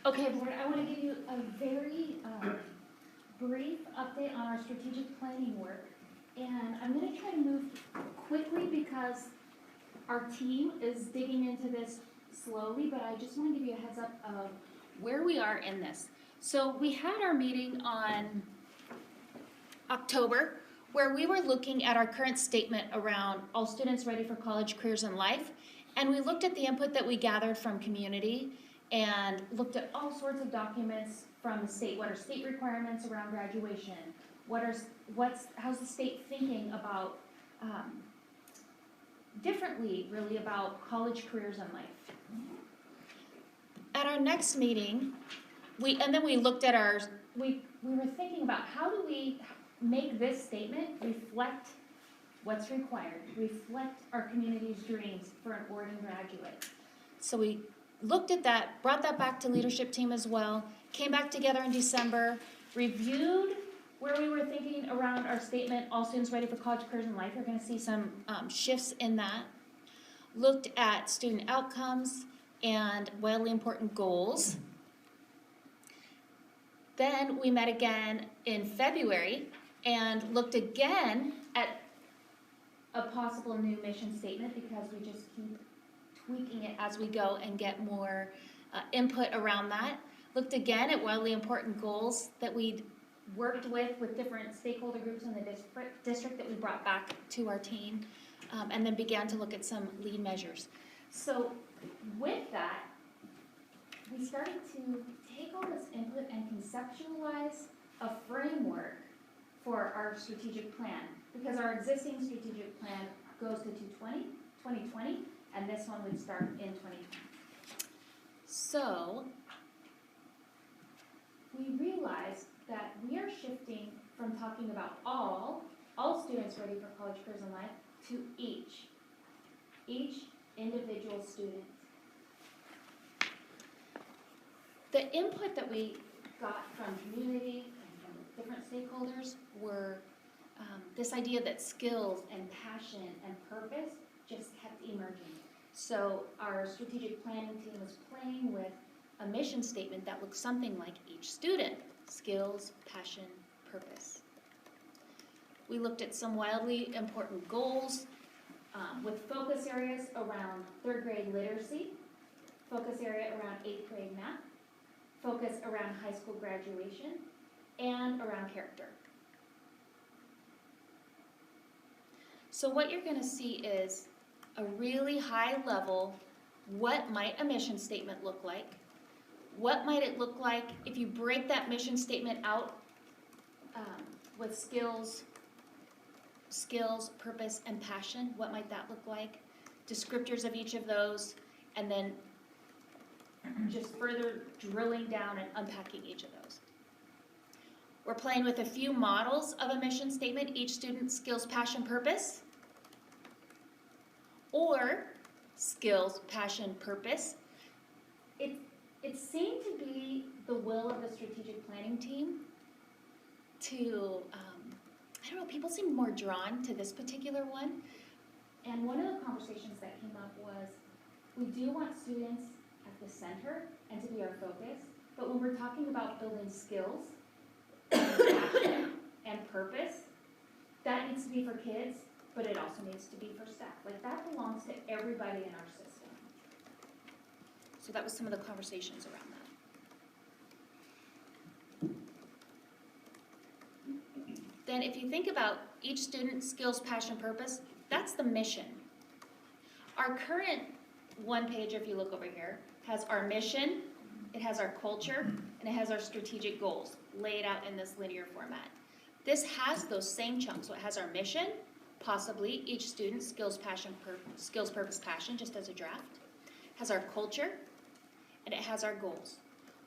Okay, board, I want to give you a very brief update on our strategic planning work. And I'm going to try to move quickly because our team is digging into this slowly, but I just want to give you a heads up of where we are in this. So we had our meeting on October where we were looking at our current statement around all students ready for college, careers, and life. And we looked at the input that we gathered from community and looked at all sorts of documents from the state. What are state requirements around graduation? How's the state thinking about differently, really, about college, careers, and life? At our next meeting, we looked at we were thinking about how do we make this statement reflect what's required, reflect our community's dreams for an Oregon graduate. So we looked at that, brought that back to leadership team as well, came back together in December, reviewed where we were thinking around our statement, all students ready for college, careers, and life. You're going to see some shifts in that. Looked at student outcomes and wildly important goals. Then we met again in February and looked again at a possible new mission statement because we just keep tweaking it as we go and get more input around that. Looked again at wildly important goals that we'd worked with different stakeholder groups in the district that we brought back to our team, and then began to look at some lead measures. So with that, we started to take all this input and conceptualize a framework for our strategic plan, because our existing strategic plan goes to 2020, and this one would start in 2020. So we realized that we are shifting from talking about all students ready for college, careers, and life to each individual student. The input that we got from community and from different stakeholders were this idea that skills and passion and purpose just kept emerging. So our strategic planning team was playing with a mission statement that looked something like each student: skills, passion, purpose. We looked at some wildly important goals with focus areas around 3rd grade literacy, focus area around 8th grade math, focus around high school graduation, and around character. So what you're going to see is a really high level, what might a mission statement look like? What might it look like if you break that mission statement out with skills, purpose, and passion? What might that look like? Descriptors of each of those, and then just further drilling down and unpacking each of those. We're playing with a few models of a mission statement: each student's skills, passion, purpose, or skills, passion, purpose. It seemed to be the will of the strategic planning team to, people seemed more drawn to this particular one. And one of the conversations that came up was, we do want students at the center and to be our focus, but when we're talking about building skills and passion and purpose, that needs to be for kids, but it also needs to be for staff. Like, that belongs to everybody in our system. So that was some of the conversations around that. Then if you think about each student's skills, passion, purpose, that's the mission. Our current one page, if you look over here, has our mission, it has our culture, and it has our strategic goals laid out in this linear format. This has those same chunks. So it has our mission, possibly each student's skills, purpose, passion, just as a draft. It has our culture, and it has our goals.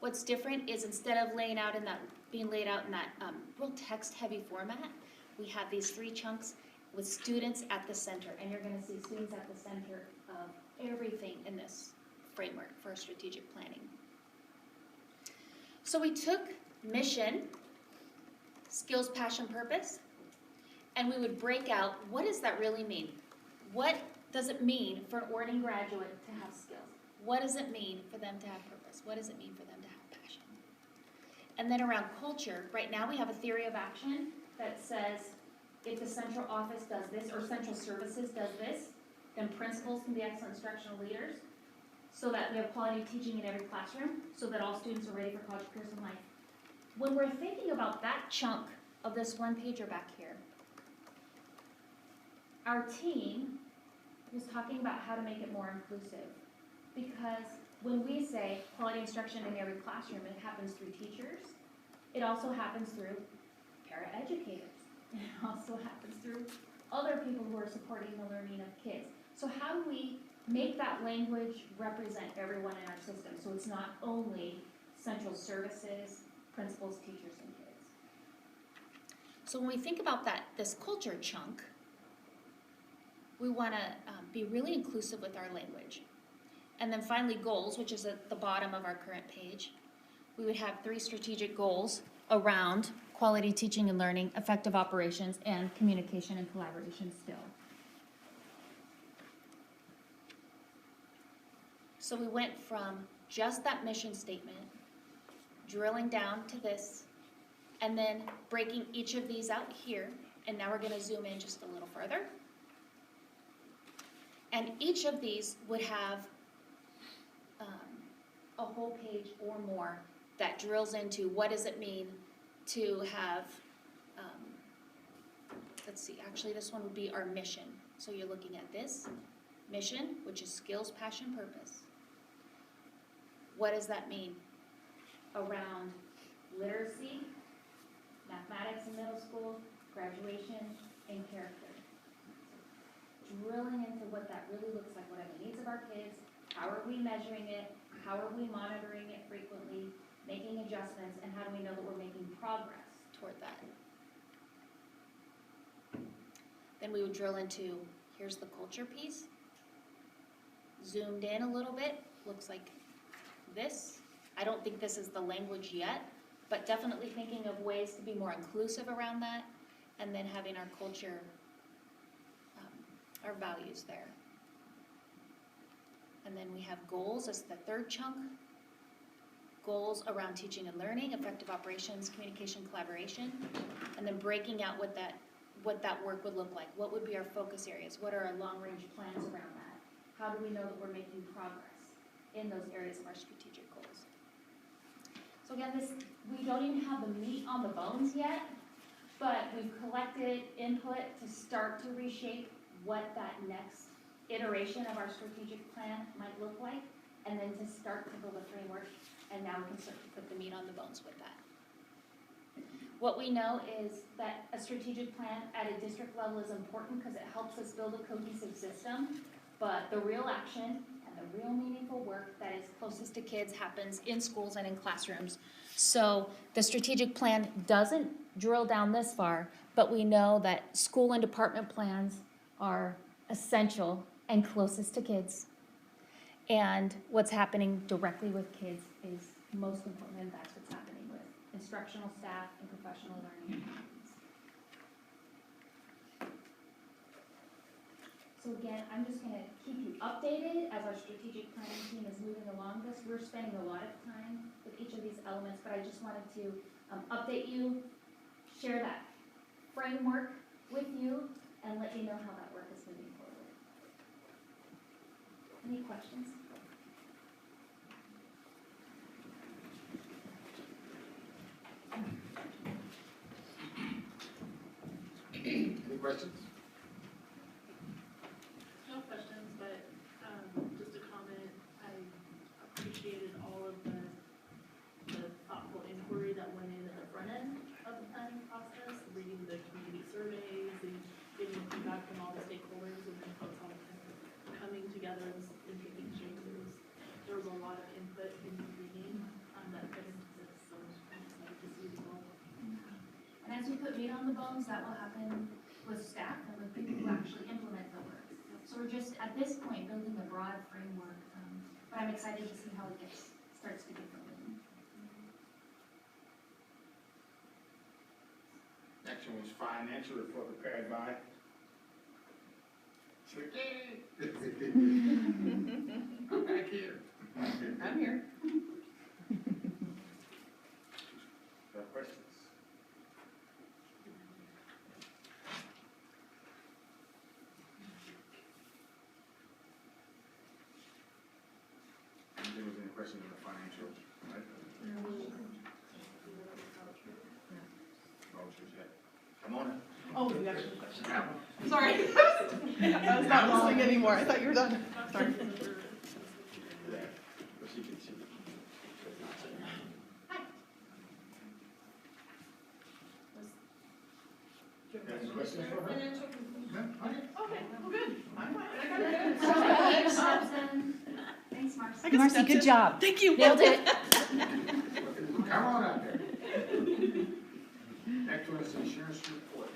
What's different is instead of being laid out in that real text-heavy format, we have these 3 chunks with students at the center, and you're going to see students at the center of everything in this framework for strategic planning. So we took mission, skills, passion, purpose, and we would break out, what does that really mean? What does it mean for an Oregon graduate to have skills? What does it mean for them to have purpose? What does it mean for them to have passion? And then around culture, right now we have a theory of action that says if the central office does this, or central services does this, then principals can be excellent instructional leaders, so that we have quality teaching in every classroom, so that all students are ready for college, careers, and life. When we're thinking about that chunk of this one pager back here, our team was talking about how to make it more inclusive. Because when we say quality instruction in every classroom, it happens through teachers. It also happens through paraeducators. It also happens through other people who are supporting the learning of kids. So how do we make that language represent everyone in our system, so it's not only central services, principals, teachers, and kids? So when we think about this culture chunk, we want to be really inclusive with our language. And then finally, goals, which is at the bottom of our current page. We would have 3 strategic goals around quality teaching and learning, effective operations, and communication and collaboration still. So we went from just that mission statement, drilling down to this, and then breaking each of these out here, and now we're going to zoom in just a little further. And each of these would have a whole page or more that drills into what does it mean to have, let's see, actually this one would be our mission. So you're looking at this mission, which is skills, passion, purpose. What does that mean around literacy, mathematics in middle school, graduation, and character? Drilling into what that really looks like. What are the needs of our kids? How are we measuring it? How are we monitoring it frequently, making adjustments, and how do we know that we're making progress toward that? Then we would drill into, here's the culture piece. Zoomed in a little bit, looks like this. I don't think this is the language yet, but definitely thinking of ways to be more inclusive around that, and then having our culture, our values there. And then we have goals as the third chunk. Goals around teaching and learning, effective operations, communication, collaboration, and then breaking out what that work would look like. What would be our focus areas? What are our long-range plans around that? How do we know that we're making progress in those areas of our strategic goals? So again, we don't even have the meat on the bones yet, but we've collected input to start to reshape what that next iteration of our strategic plan might look like, and then to start to build a framework, and now we can start to put the meat on the bones with that. What we know is that a strategic plan at a district level is important because it helps us build a cohesive system, but the real action and the real meaningful work that is closest to kids happens in schools and in classrooms. So the strategic plan doesn't drill down this far, but we know that school and department plans are essential and closest to kids. And what's happening directly with kids is most important, and that's what's happening with instructional staff and professional learning. So again, I'm just going to keep you updated as our strategic planning team is moving along this. We're spending a lot of time with each of these elements, but I just wanted to update you, share that framework with you, and let you know how that work is moving forward. Any questions? Any questions? No questions, but just a comment. I appreciated all of the thoughtful inquiry that went in at the front end of the planning process, reading the community surveys and getting feedback from all the stakeholders, and then folks all kind of coming together and making changes. There was a lot of input in the reading that couldn't exist, so I'm excited to see the goal. And as we put meat on the bones, that will happen with staff and with people who actually implement the work. So we're just, at this point, building a broad framework, but I'm excited to see how it starts to get going. Next one was financial report prepared by Sergey. I'm back here. I'm here. Questions? I don't think there's any questions on the financial, right? Vouchers yet. Come on in. Oh, you actually have a question. Sorry. I was not listening anymore. I thought you were done. Sorry. Yeah, but she can see. Any questions for her? No? Okay. Okay, well, good. I'm fine. I got it. Thanks, Hudson. Thanks, Marcy. I got Marcy, stepped good in. job. Thank you. Nailed it. Come on out there. Next one is insurance report.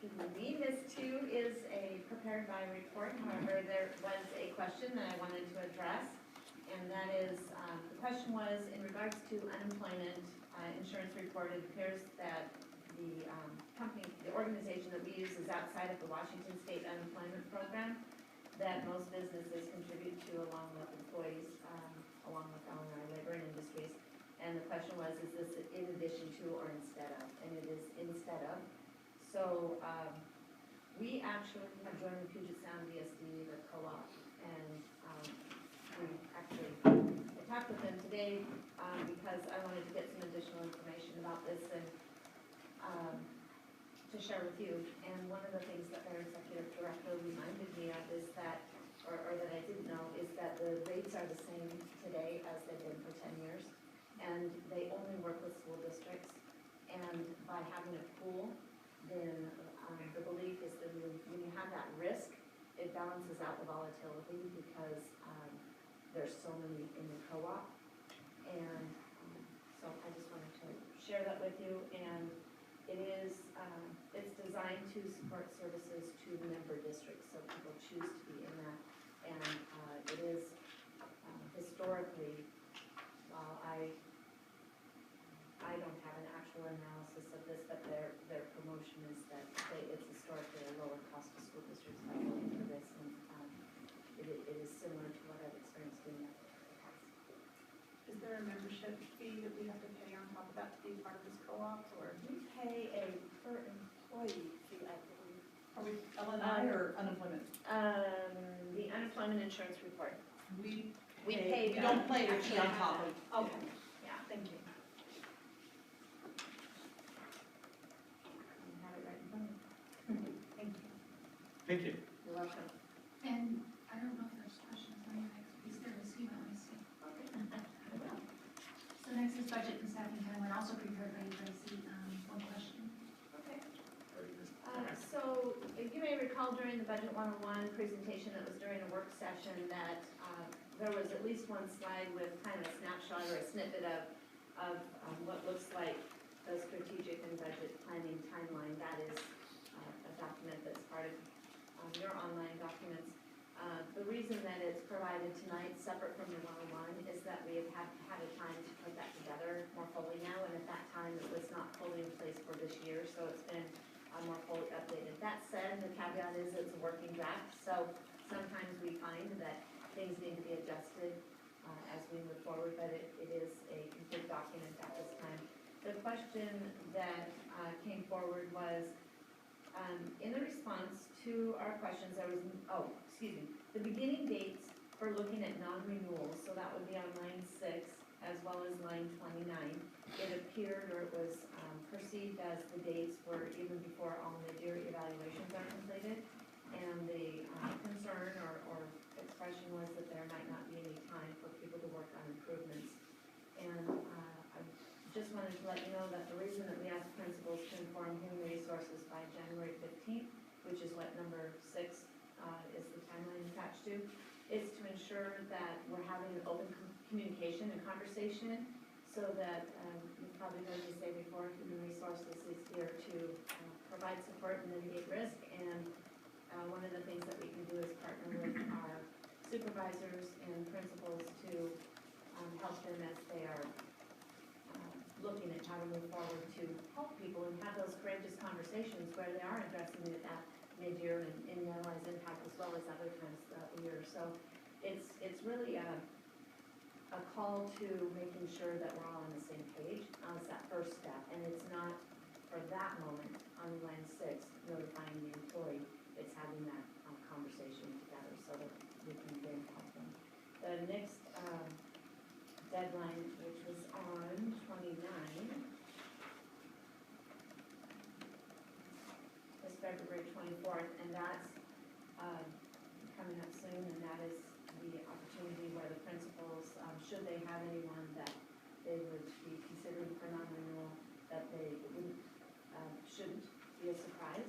Good morning. This too is a prepared by report. However, there was a question that I wanted to address. And that is, the question was in regards to unemployment insurance report. It appears that the company, the organization that we use is outside of the Washington State Unemployment Program that most businesses contribute to along with employees, along with Illinois Labor and Industries. And the question was, is this in addition to or instead of? And it is instead of. So we actually have joined the Puget Sound VSD, the co-op, and we actually, I talked with them today because I wanted to get some additional information about this and to share with you. And one of the things that their executive director reminded me of is that, or that I didn't know, is that the rates are the same today as they've been for 10 years. And they only work with school districts. And by having a pool, then the belief is that when you have that risk, it balances out the volatility because there's so many in the co-op. And so I just wanted to share that with you. And it is, it's designed to support services to the member districts, so people choose to be in that. And it is historically, while I don't have an actual analysis of this, but their promotion is that it's historically a lower cost to school districts by going for this, and it is similar to what I've experienced in the past. Is there a membership fee that we have to pay on top of that to be part of this co-op, or? We pay a per employee fee, I believe. Are we LNI or unemployment? The unemployment insurance report. We pay. We don't pay a actually fee on have top that. of. Okay, yeah, Thank you. you have it right in front of you. Thank you. Thank you. You're welcome. And I don't know if there's questions on your next piece. There is, you know, I see. So next is budget and staffing time. And also prepared by you, Gracie, one question. Okay. So you may recall during the Budget 101 presentation that was during a work session that there was at least one slide with kind of a snapshot or a snippet of what looks like the strategic and budget planning timeline. That is a document that's part of your online documents. The reason that it's provided tonight, separate from the 101, is that we have had a time to put that together more fully now, and at that time it was not fully in place for this year, so it's been more fully updated. That said, the caveat is it's a working draft, so sometimes we find that things need to be adjusted as we move forward, but it is a complete document at this time. The question that came forward was, in the response to our questions, there was, the beginning dates for looking at non-renewals, so that would be on line 6 as well as line 29. It appeared, or it was perceived as the dates were even before all mid-year evaluations are completed. And the concern or expression was that there might not be any time for people to work on improvements. And I just wanted to let you know that the reason that we asked principals to inform human resources by January 15th, which is what number 6 is the timeline attached to, is to ensure that we're having an open communication and conversation, so that you've probably heard me say before, human resources is here to provide support and mitigate risk. And one of the things that we can do is partner with our supervisors and principals to help them as they are looking at how to move forward to help people and have those courageous conversations where they are addressing it at mid-year and analyze impact as well as other times throughout the year. So it's really a call to making sure that we're all on the same page. It's that first step, and it's not for that moment on line 6, notifying the employee. It's having that conversation together so that we can get involved. The next deadline, which was on 29, is February 24th, and that's coming up soon, and that is the opportunity where the principals, should they have anyone that they would be considering for non-renewal, that they wouldn't, shouldn't be a surprise.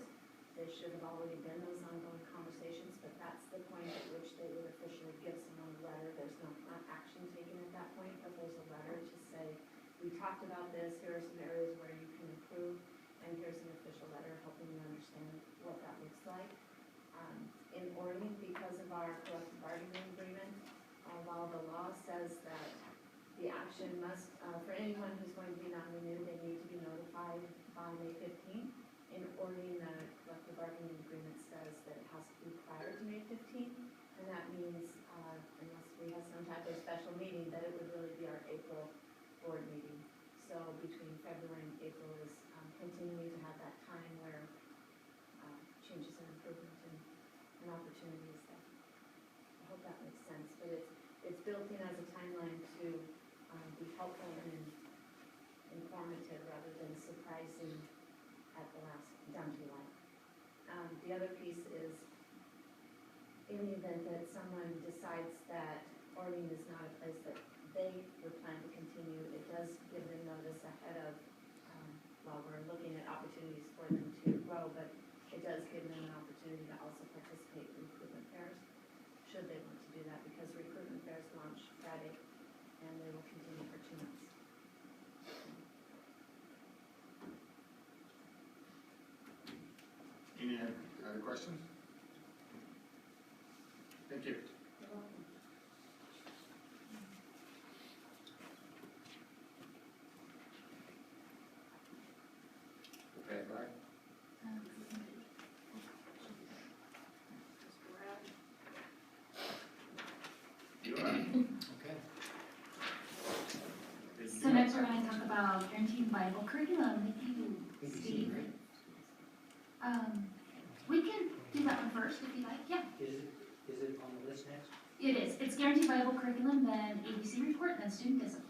There should have already been those ongoing conversations, but that's the point at which they would officially give someone a letter. There's no action taken at that point, but there's a letter to say, we talked about this, here are some areas where you can improve, and here's an official letter helping you understand what that looks like. In Oregon, because of our collective bargaining agreement, while the law says that the action must, for anyone who's going to be non-renewed, they need to be notified by May 15th. In Oregon, the collective bargaining agreement says that it has to be prior to May 15th, and that means, unless we have some type of special meeting, that it would really be our April board meeting. So between February and April is continuing to have that time where changes and improvement and opportunities there. I hope that makes sense, but it's built in as a timeline to be helpful and informative rather than surprising at the last, down to line. The other piece is, in the event that someone decides that Oregon is not a place that they would plan to continue, it does give them notice ahead of, while we're looking at opportunities for them to grow, but it does give them an opportunity to also participate in recruitment fairs, should they want to do that, because recruitment fairs launch Friday, and they will continue for 2 months. Any other questions? Thank you. Okay, bye. You are. Okay. So next we're going to talk about guaranteed Bible curriculum with you, Steve. We can do that one first if you like, yeah. Is it on the list next? It is, it's guaranteed Bible curriculum, then ABC report, then student discipline.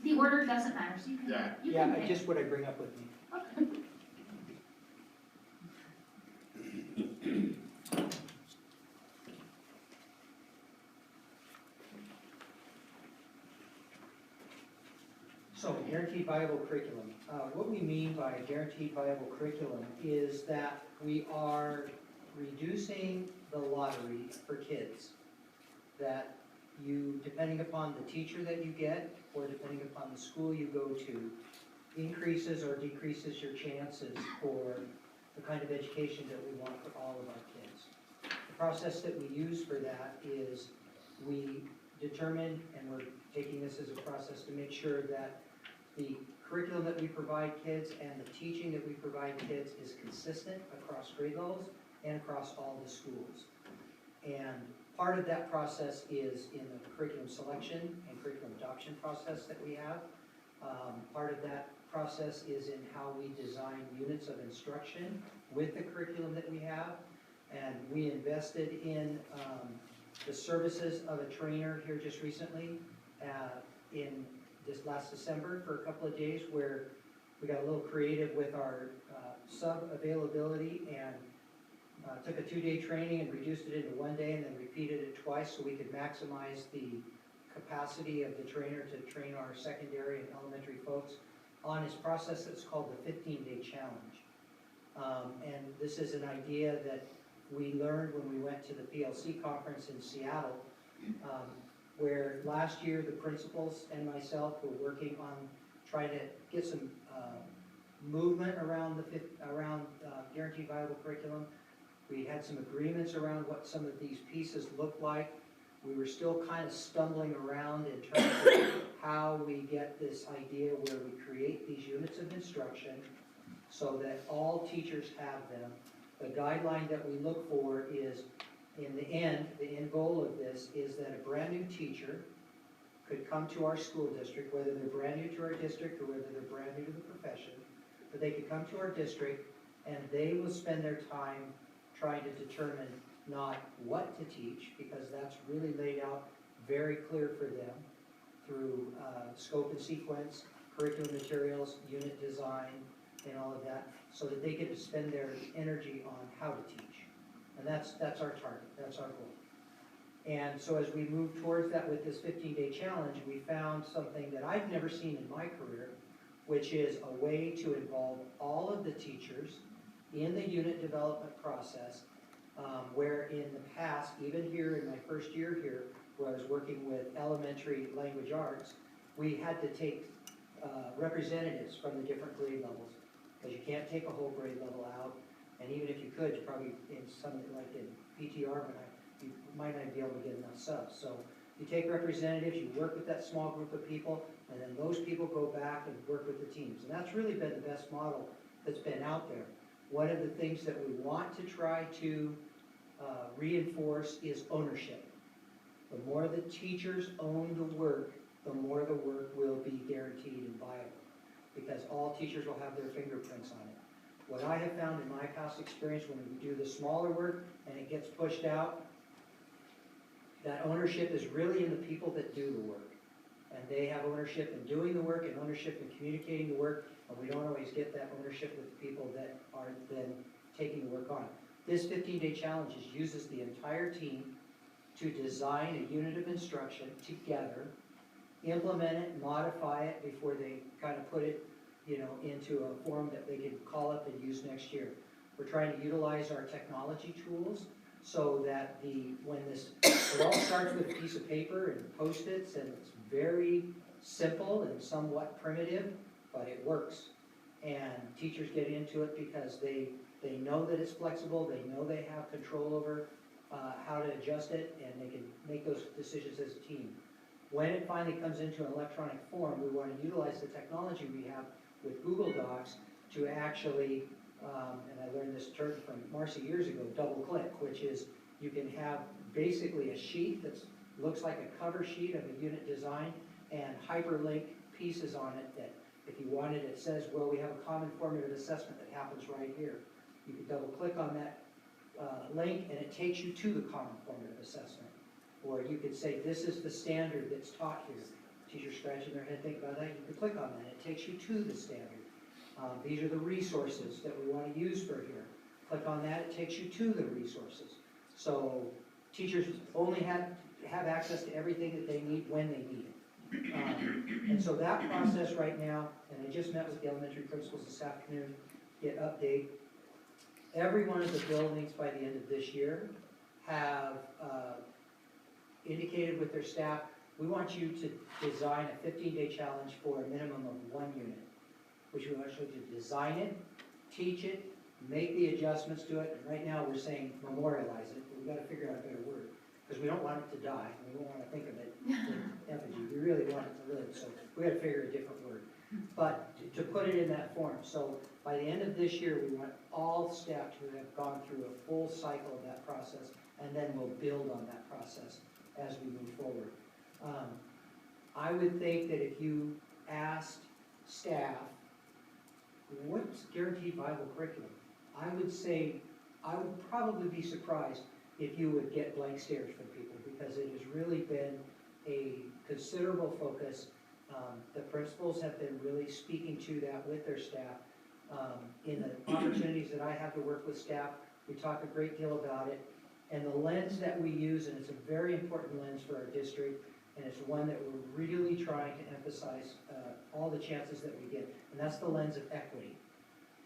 The order doesn't matter, so you can, Yeah. you Yeah, can I pick. just what I bring up with me. Okay. So guaranteed viable curriculum. What we mean by a guaranteed viable curriculum is that we are reducing the lottery for kids. That you, depending upon the teacher that you get, or depending upon the school you go to, increases or decreases your chances for the kind of education that we want for all of our kids. The process that we use for that is we determine, and we're taking this as a process to make sure that the curriculum that we provide kids and the teaching that we provide kids is consistent across grade levels and across all the schools. And part of that process is in the curriculum selection and curriculum adoption process that we have. Part of that process is in how we design units of instruction with the curriculum that we have. And we invested in the services of a trainer here just recently in this last December for a couple of days, where we got a little creative with our sub availability and took a 2-day training and reduced it into 1 day and then repeated it twice so we could maximize the capacity of the trainer to train our secondary and elementary folks on his process that's called the 15-day challenge. And this is an idea that we learned when we went to the PLC conference in Seattle, where last year the principals and myself were working on trying to get some movement around guaranteed viable curriculum. We had some agreements around what some of these pieces look like. We were still kind of stumbling around in terms of how we get this idea where we create these units of instruction so that all teachers have them. The guideline that we look for is, in the end goal of this is that a brand new teacher could come to our school district, whether they're brand new to our district or whether they're brand new to the profession, but they could come to our district and they will spend their time trying to determine not what to teach, because that's really laid out very clear for them through scope and sequence, curriculum materials, unit design, and all of that, so that they get to spend their energy on how to teach. And that's our target, that's our goal. And so as we move towards that with this 15-day challenge, we found something that I've never seen in my career, which is a way to involve all of the teachers in the unit development process, where in the past, even here in my first year here, where I was working with elementary language arts, we had to take representatives from the different grade levels, because you can't take a whole grade level out, and even if you could, you probably, in something like in PTR, you might not be able to get enough subs. So you take representatives, you work with that small group of people, and then those people go back and work with the teams. And that's really been the best model that's been out there. One of the things that we want to try to reinforce is ownership. The more the teachers own the work, the more the work will be guaranteed and viable, because all teachers will have their fingerprints on it. What I have found in my past experience, when we do the smaller work and it gets pushed out, that ownership is really in the people that do the work. And they have ownership in doing the work and ownership in communicating the work, and we don't always get that ownership with the people that are then taking the work on. This 15-day challenge uses the entire team to design a unit of instruction together, implement it, modify it before they kind of put it, into a form that they can call up and use next year. We're trying to utilize our technology tools so that it all starts with a piece of paper and Post-its, and it's very simple and somewhat primitive, but it works. And teachers get into it because they know that it's flexible, they know they have control over how to adjust it, and they can make those decisions as a team. When it finally comes into an electronic form, we want to utilize the technology we have with Google Docs to actually, and I learned this term from Marcy years ago, double click, which is you can have basically a sheet that looks like a cover sheet of a unit design and hyperlink pieces on it that if you wanted, it says, well, we have a common formative assessment that happens right here. You can double click on that link and it takes you to the common formative assessment. Or you could say, this is the standard that's taught here. Teachers scratching their head, think about that, you could click on that, it takes you to the standard. These are the resources that we want to use for here. Click on that, it takes you to the resources. So teachers only have access to everything that they need when they need it. And so that process right now, and I just met with the elementary principals this afternoon, get update. Every one of the buildings by the end of this year have indicated with their staff, we want you to design a 15-day challenge for a minimum of 1 unit, which we want you to design it, teach it, make the adjustments to it, and right now we're saying memorialize it, but we've got to figure out a better word, because we don't want it to die, we don't want to think of it in effigy, we really want it to live, so we got to figure a different word. But to put it in that form, so by the end of this year, we want all staff to have gone through a full cycle of that process, and then we'll build on that process as we move forward. I would think that if you asked staff, what's guaranteed viable curriculum? I would say, I would probably be surprised if you would get blank stares from people, because it has really been a considerable focus. The principals have been really speaking to that with their staff. In the opportunities that I have to work with staff, we talk a great deal about it. And the lens that we use, and it's a very important lens for our district, and it's one that we're really trying to emphasize all the chances that we get, and that's the lens of equity.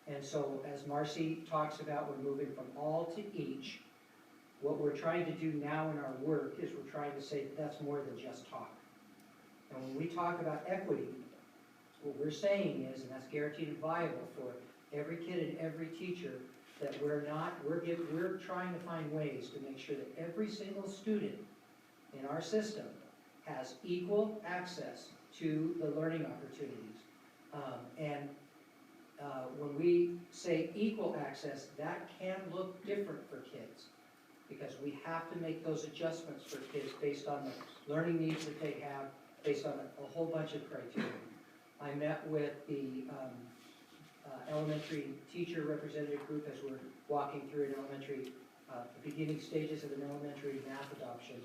And so as Marcy talks about, we're moving from all to each. What we're trying to do now in our work is we're trying to say that that's more than just talk. And when we talk about equity, what we're saying is, and that's guaranteed and viable for every kid and every teacher, that we're trying to find ways to make sure that every single student in our system has equal access to the learning opportunities. And when we say equal access, that can look different for kids, because we have to make those adjustments for kids based on the learning needs that they have, based on a whole bunch of criteria. I met with the elementary teacher representative group as we're walking through an elementary, the beginning stages of an elementary math adoption.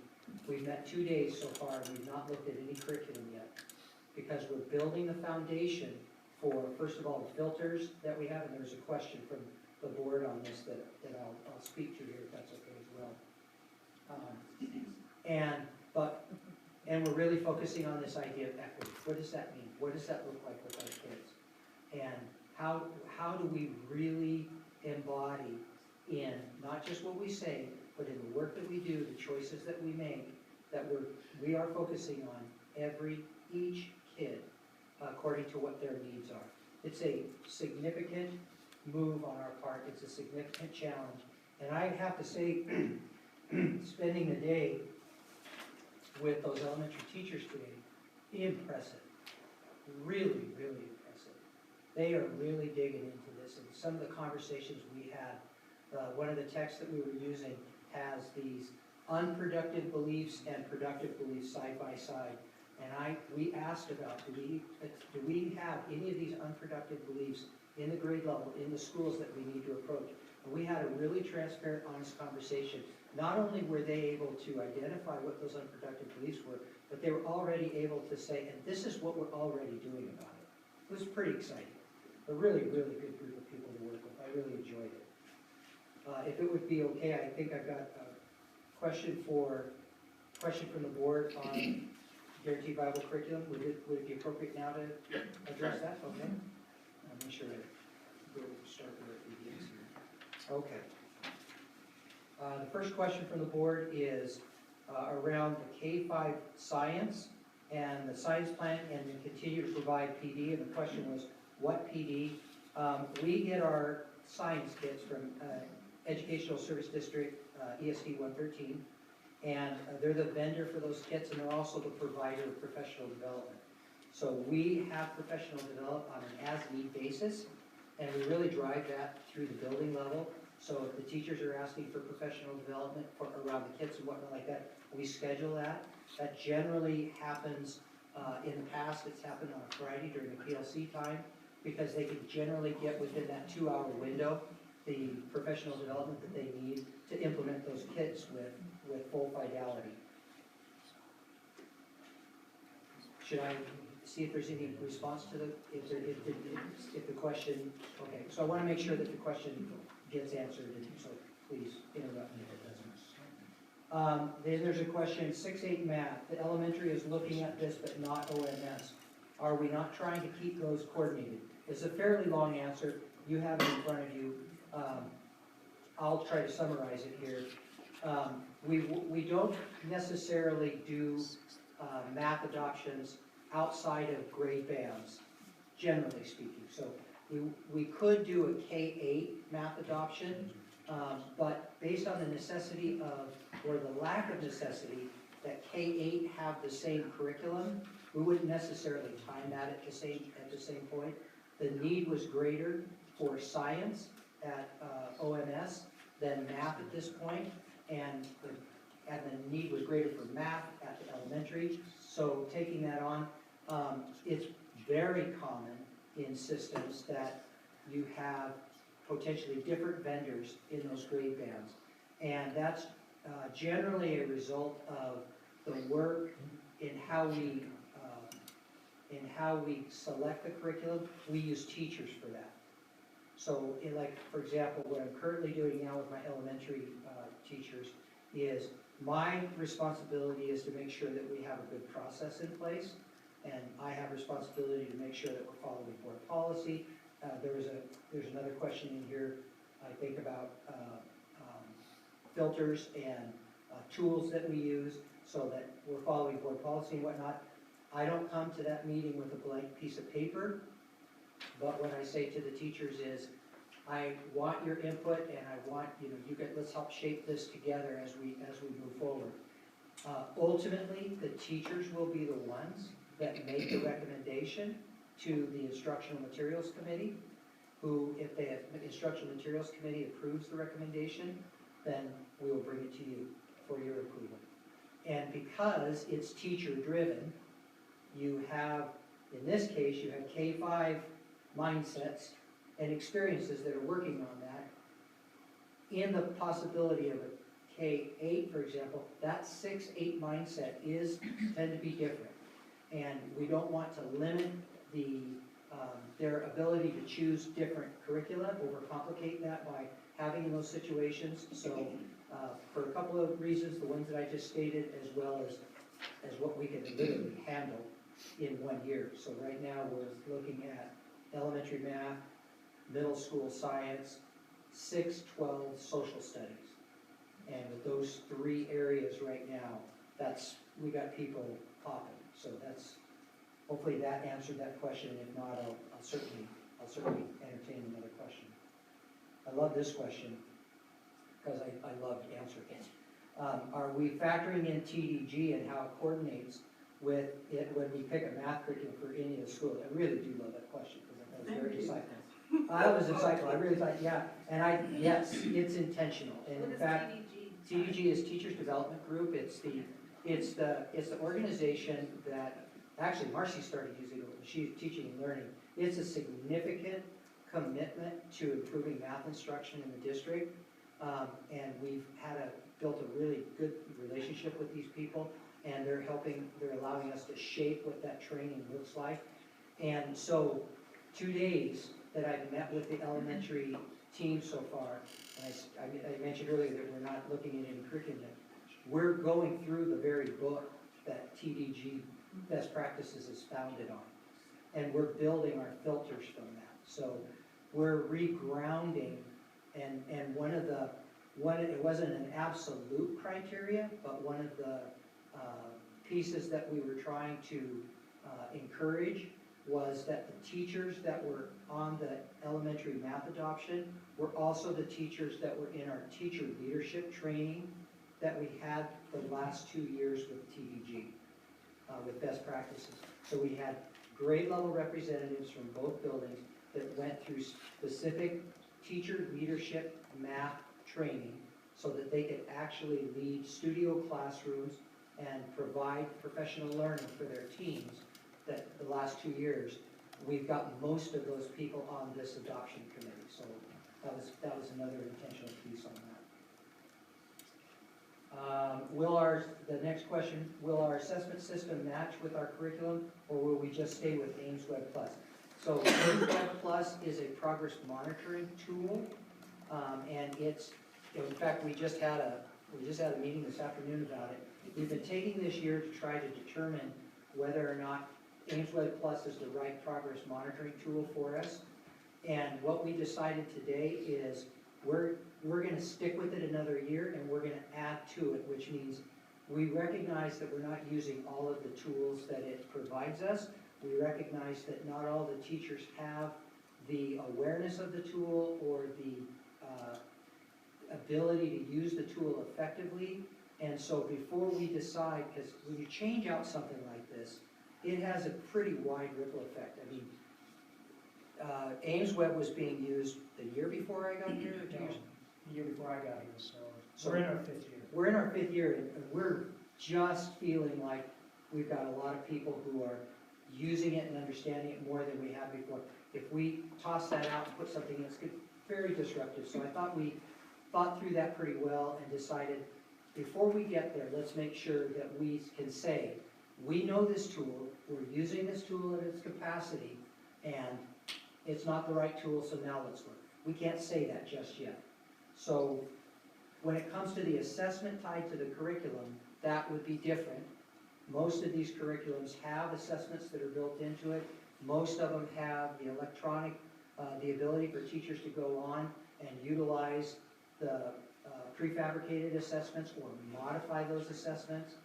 We've met 2 days so far, and we've not looked at any curriculum yet, because we're building the foundation for, first of all, the filters that we have, and there's a question from the board on this that I'll speak to here, if that's okay as well. And we're really focusing on this idea of equity. What does that mean? What does that look like with our kids? And how do we really embody in not just what we say, but in the work that we do, the choices that we make, that we are focusing on each kid according to what their needs are. It's a significant move on our part. It's a significant challenge. And I have to say, spending the day with those elementary teachers today, impressive. Really, really impressive. They are really digging into this. And some of the conversations we had, one of the texts that we were using has these unproductive beliefs and productive beliefs side by side. And we asked about, do we have any of these unproductive beliefs in the grade level, in the schools that we need to approach? And we had a really transparent, honest conversation. Not only were they able to identify what those unproductive beliefs were, but they were already able to say, and this is what we're already doing about it. It was pretty exciting. A really, really good group of people to work with. I really enjoyed it. If it would be okay, I think I've got a question from the board on guaranteed viable curriculum. Would it be appropriate now to address that? Okay. I'll make sure that we'll start with our PDAs here. Okay. The first question from the board is around the K-5 science and the science plan, and then continue to provide PD. And the question was, what PD? We get our science kits from Educational Service District ESD 113, and they're the vendor for those kits, and they're also the provider of professional development. So we have professional development on an as-need basis, and we really drive that through the building level. So if the teachers are asking for professional development for around the kits and whatnot like that, we schedule that. That generally happens, in the past, it's happened on a Friday during the PLC time, because they can generally get within that 2-hour window the professional development that they need to implement those kits with full fidelity. Should I see if there's any response to if the question, okay, so I want to make sure that the question gets answered, and so please interrupt me if it doesn't. Then there's a question, 6-8 math. The elementary is looking at this, but not OMS. Are we not trying to keep those coordinated? It's a fairly long answer. You have it in front of you. I'll try to summarize it here. We don't necessarily do math adoptions outside of grade bands, generally speaking. So we could do a K-8 math adoption, but based on the necessity of, or the lack of necessity, that K-8 have the same curriculum, we wouldn't necessarily time that at the same point. The need was greater for science at OMS than math at this point, and the need was greater for math at the elementary. So taking that on, it's very common in systems that you have potentially different vendors in those grade bands, and that's generally a result of the work in how we select the curriculum. We use teachers for that. So, for example, what I'm currently doing now with my elementary teachers is my responsibility is to make sure that we have a good process in place, and I have responsibility to make sure that we're following board policy. There's another question in here, I think, about filters and tools that we use so that we're following board policy and whatnot. I don't come to that meeting with a blank piece of paper, but what I say to the teachers is, I want your input, and I want, let's help shape this together as we move forward. Ultimately, the teachers will be the ones that make the recommendation to the Instructional Materials Committee, who, if the Instructional Materials Committee approves the recommendation, then we will bring it to you for your approval. And because it's teacher-driven, you have, in this case, you have K-5 mindsets and experiences that are working on that. In the possibility of a K-8, for example, that 6-8 mindset tend to be different. And we don't want to limit their ability to choose different curricula, overcomplicate that by having those situations. So for a couple of reasons, the ones that I just stated, as well as what we can literally handle in 1 year. So right now, we're looking at elementary math, middle school science, 6-12 social studies. And with those 3 areas right now, we got people popping. So hopefully that answered that question, and if not, I'll certainly entertain another question. I love this question, because I love answering it. Are we factoring in TDG and how it coordinates with it when we pick a math curriculum for any of the schools? I really do love that question, because I thought it was very insightful. I was insightful, I really thought, yeah, and yes, it's intentional, and in fact, TDG is Teachers Development Group. It's the organization that, actually Marcy started using it when she was teaching and learning. It's a significant commitment to improving math instruction in the district. And we've built a really good relationship with these people, and they're allowing us to shape what that training looks like. And so 2 days that I've met with the elementary team so far, and I mentioned earlier that we're not looking at any curriculum. We're going through the very book that TDG Best Practices is founded on. And we're building our filters from that. So we're regrounding, and it wasn't an absolute criteria, but one of the pieces that we were trying to encourage was that the teachers that were on the elementary math adoption were also the teachers that were in our teacher leadership training that we had the last 2 years with TDG, with best practices. So we had grade level representatives from both buildings that went through specific teacher leadership math training so that they could actually lead studio classrooms and provide professional learning for their teams. That the last 2 years, we've got most of those people on this adoption committee. So that was another intentional piece on that. The next question, will our assessment system match with our curriculum, or will we just stay with Ames Web Plus? So Ames Web Plus is a progress monitoring tool, and in fact, we just had a meeting this afternoon about it. We've been taking this year to try to determine whether or not Ames Web Plus is the right progress monitoring tool for us. And what we decided today is we're going to stick with it another year, and we're going to add to it, which means we recognize that we're not using all of the tools that it provides us. We recognize that not all the teachers have the awareness of the tool or the ability to use the tool effectively. And so before we decide, because when you change out something like this, it has a pretty wide ripple effect. I mean, Ames Web was being used the year before I got here? No, the year before I got here, so we're in our 5th year. We're in our 5th year, and we're just feeling like we've got a lot of people who are using it and understanding it more than we have before. If we toss that out and put something in, it's very disruptive. So I thought we thought through that pretty well and decided before we get there, let's make sure that we can say, we know this tool, we're using this tool at its capacity, and it's not the right tool, so now let's look. We can't say that just yet. So when it comes to the assessment tied to the curriculum, that would be different. Most of these curriculums have assessments that are built into it. Most of them have the electronic, the ability for teachers to go on and utilize the prefabricated assessments or modify those assessments.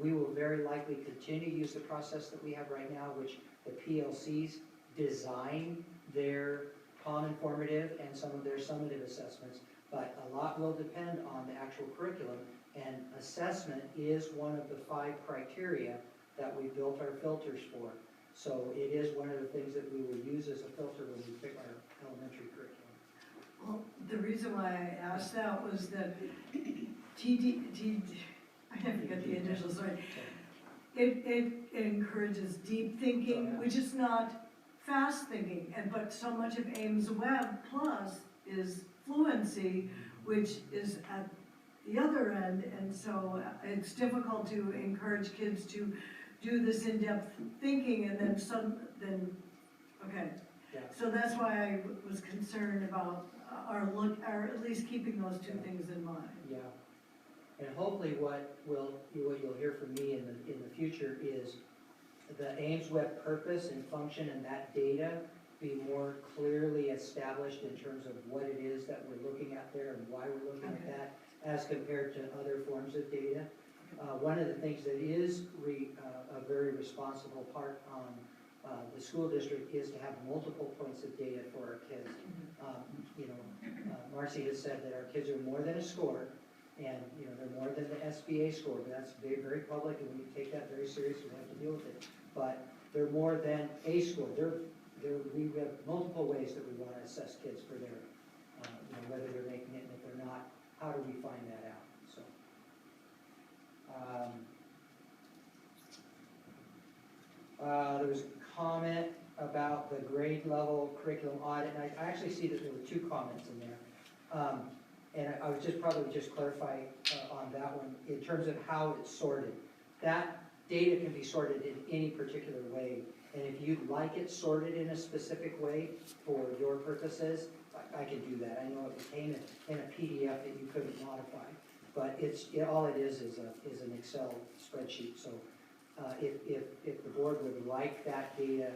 We will very likely continue to use the process that we have right now, which the PLCs design their common formative and some of their summative assessments, but a lot will depend on the actual curriculum, and assessment is one of the 5 criteria that we built our filters for. So it is one of the things that we will use as a filter when we pick our elementary curriculum. Well, the reason why I asked that was that I forget the initials, sorry. It encourages deep thinking, Oh, yeah. which is not fast thinking, but so much of Ames Web Plus is fluency, which is at the other end, and so it's difficult to encourage kids to do this in-depth thinking and then, okay. Yeah. So that's why I was concerned about or at least keeping those two things in mind. Yeah, and hopefully what you'll hear from me in the future is the Ames Web purpose and function and that data be more clearly established in terms of what it is that we're looking at there and why we're looking at that as compared to other forms of data. One of the things that is a very responsible part on the school district is to have multiple points of data for our kids. Marcy has said that our kids are more than a score, and they're more than the SBA score, but that's very, very public, and we take that very seriously. We have to deal with it. But they're more than a score. We have multiple ways that we want to assess kids for their, whether they're making it, and if they're not, how do we find that out? So. There was a comment about the grade level curriculum audit, and I actually see that there were two comments in there. And I would probably just clarify on that one, in terms of how it's sorted. That data can be sorted in any particular way, and if you'd like it sorted in a specific way for your purposes, I can do that. I know it came in a PDF that you couldn't modify, but all it is an Excel spreadsheet. So if the board would like that data,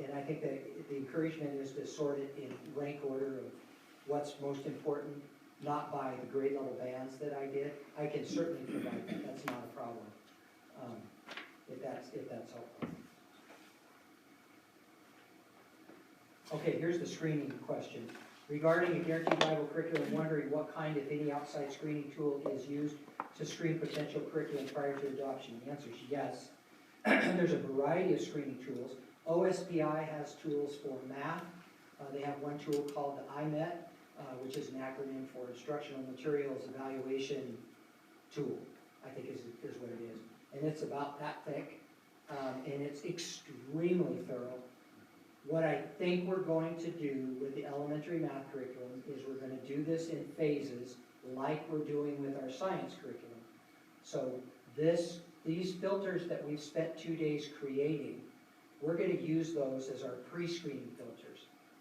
and I think that the encouragement is to sort it in rank order of what's most important, not by the grade level bands that I did, I can certainly provide that. That's not a problem, if that's helpful. Okay, here's the screening question. Regarding a guaranteed viable curriculum, wondering what kind, if any, outside screening tool is used to screen potential curriculum prior to adoption. The answer is yes. There's a variety of screening tools. OSPI has tools for math. They have one tool called the IMET, which is an acronym for Instructional Materials Evaluation Tool, I think is what it is. And it's about that thick, and it's extremely thorough. What I think we're going to do with the elementary math curriculum is we're going to do this in phases like we're doing with our science curriculum. So these filters that we've spent 2 days creating, we're going to use those as our pre-screening filters.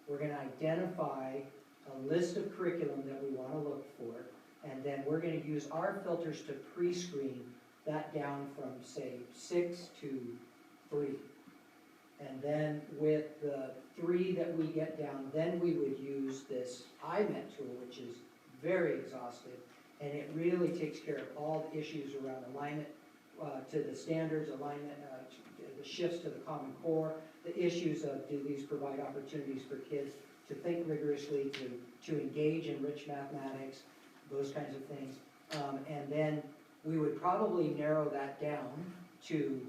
We're going to identify a list of curriculum that we want to look for, and then we're going to use our filters to pre-screen that down from, say, 6 to 3. And then with the 3 that we get down, then we would use this IMET tool, which is very exhaustive, and it really takes care of all the issues around alignment to the standards, alignment, the shifts to the Common Core, the issues of do these provide opportunities for kids to think rigorously, to engage in rich mathematics, those kinds of things. And then we would probably narrow that down to,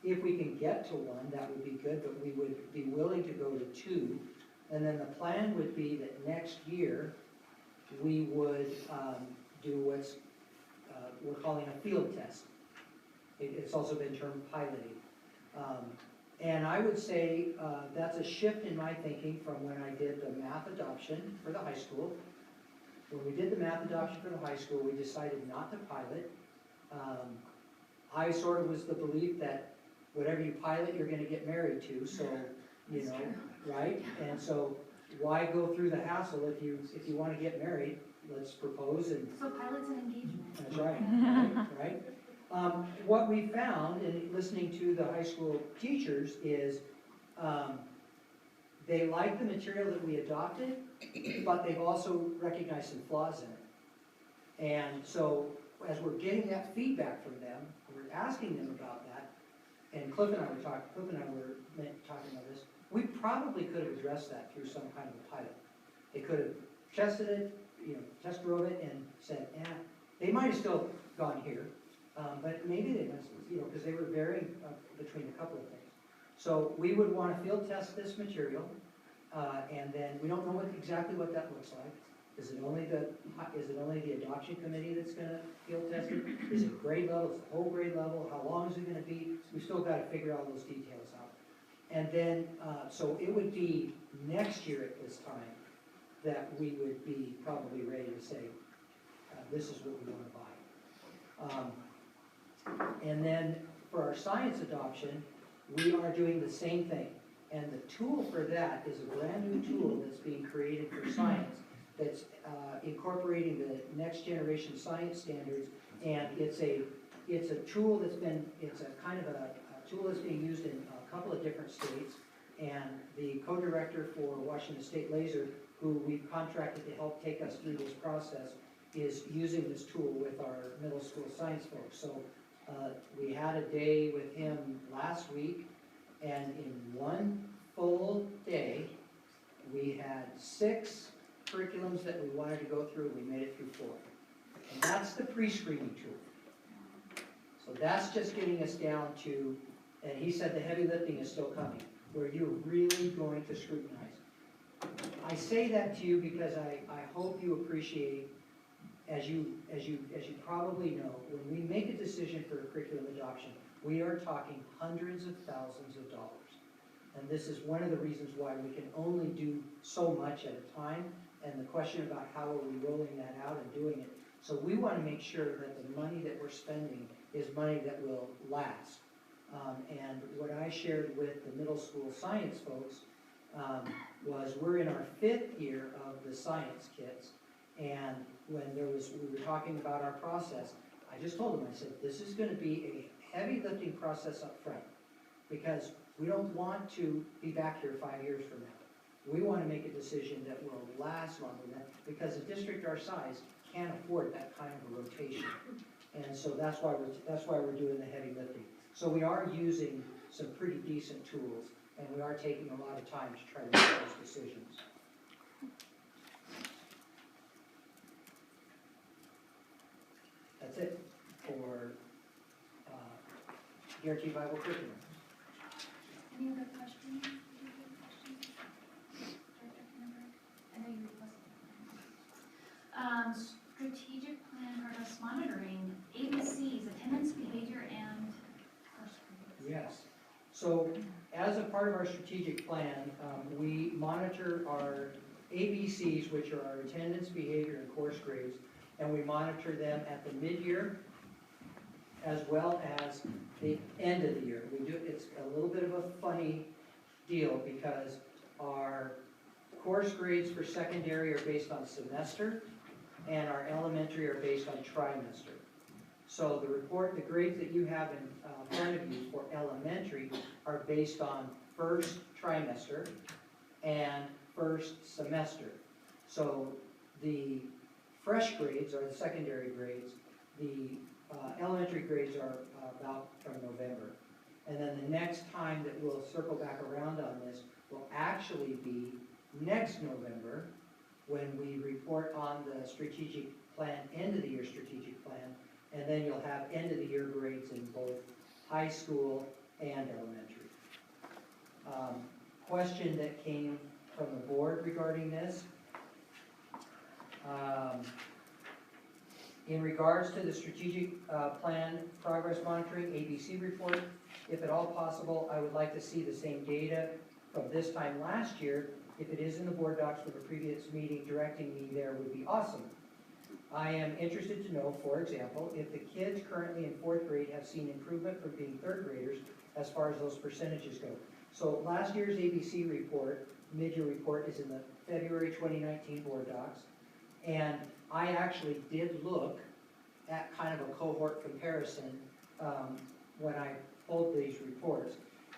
if we can get to 1, that would be good, but we would be willing to go to 2. And then the plan would be that next year, we would do what's we're calling a field test. It's also been termed piloting. And I would say that's a shift in my thinking from when I did the math adoption for the high school. When we did the math adoption for the high school, we decided not to pilot. I sort of was the belief that whatever you pilot, you're going to get married to, so, right? And so why go through the hassle if you want to get married? Let's propose and... So pilot's an engagement. That's right, right? What we found in listening to the high school teachers is they like the material that we adopted, but they've also recognized some flaws in it. And so as we're getting that feedback from them, we're asking them about that, and Cliff and I were talking about this, we probably could have addressed that through some kind of a pilot. They could have tested it, test drove it and said, they might have still gone here, but maybe they must, because they were varying between a couple of things. So we would want to field test this material, and then we don't know exactly what that looks like. Is it only the adoption committee that's gonna field test it? Is it grade level, is it whole grade level, how long is it gonna be? We've still gotta figure all those details out. And then, so it would be next year at this time that we would be probably ready to say, this is what we wanna buy. And then for our science adoption, we are doing the same thing. And the tool for that is a brand new tool that's being created for science that's incorporating the next generation science standards. And it's a tool that's been, it's a kind of a tool that's being used in a couple of different states. And the co-director for Washington State Laser, who we've contracted to help take us through this process, is using this tool with our middle school science folks. So we had a day with him last week, and in one full day, we had 6 curriculums that we wanted to go through. We made it through 4. And that's the pre-screening tool. So that's just getting us down to, and he said the heavy lifting is still coming, where you're really going to scrutinize. I say that to you because I hope you appreciate, as you probably know, when we make a decision for a curriculum adoption, we are talking hundreds of thousands of dollars. And this is one of the reasons why we can only do so much at a time, and the question about how are we rolling that out and doing it. So we want to make sure that the money that we're spending is money that will last. And what I shared with the middle school science folks was we're in our 5th year of the science kits, and when we were talking about our process, I just told them, I said, this is going to be a heavy lifting process up front, because we don't want to be back here 5 years from now. We want to make a decision that will last longer than that, because a district our size can't afford that kind of a rotation. And so that's why we're doing the heavy lifting. So we are using some pretty decent tools, and we are taking a lot of time to try to make those decisions. That's it for Guaranteed Bible Curriculum. Any other questions? I know you requested. Strategic plan progress monitoring, ABCs, attendance, behavior, and course grades. Yes. So as a part of our strategic plan, we monitor our ABCs, which are our attendance, behavior, and course grades, and we monitor them at the mid-year as well as the end of the year. It's a little bit of a funny deal because our course grades for secondary are based on semester, and our elementary are based on trimester. So the grades that you have in front of you for elementary are based on first trimester and first semester. So the fresh grades are the secondary grades. The elementary grades are about from November. And then the next time that we'll circle back around on this will actually be next November, when we report on the strategic plan, end of the year strategic plan, and then you'll have end of the year grades in both high school and elementary. Question that came from the board regarding this. In regards to the strategic plan progress monitoring ABC report, if at all possible, I would like to see the same data from this time last year. If it is in the board docs from a previous meeting, directing me there would be awesome. I am interested to know, for example, if the kids currently in 4th grade have seen improvement from being 3rd graders as far as those percentages go. So last year's ABC report, mid-year report, is in the February 2019 board docs. And I actually did look at kind of a cohort comparison when I pulled these reports.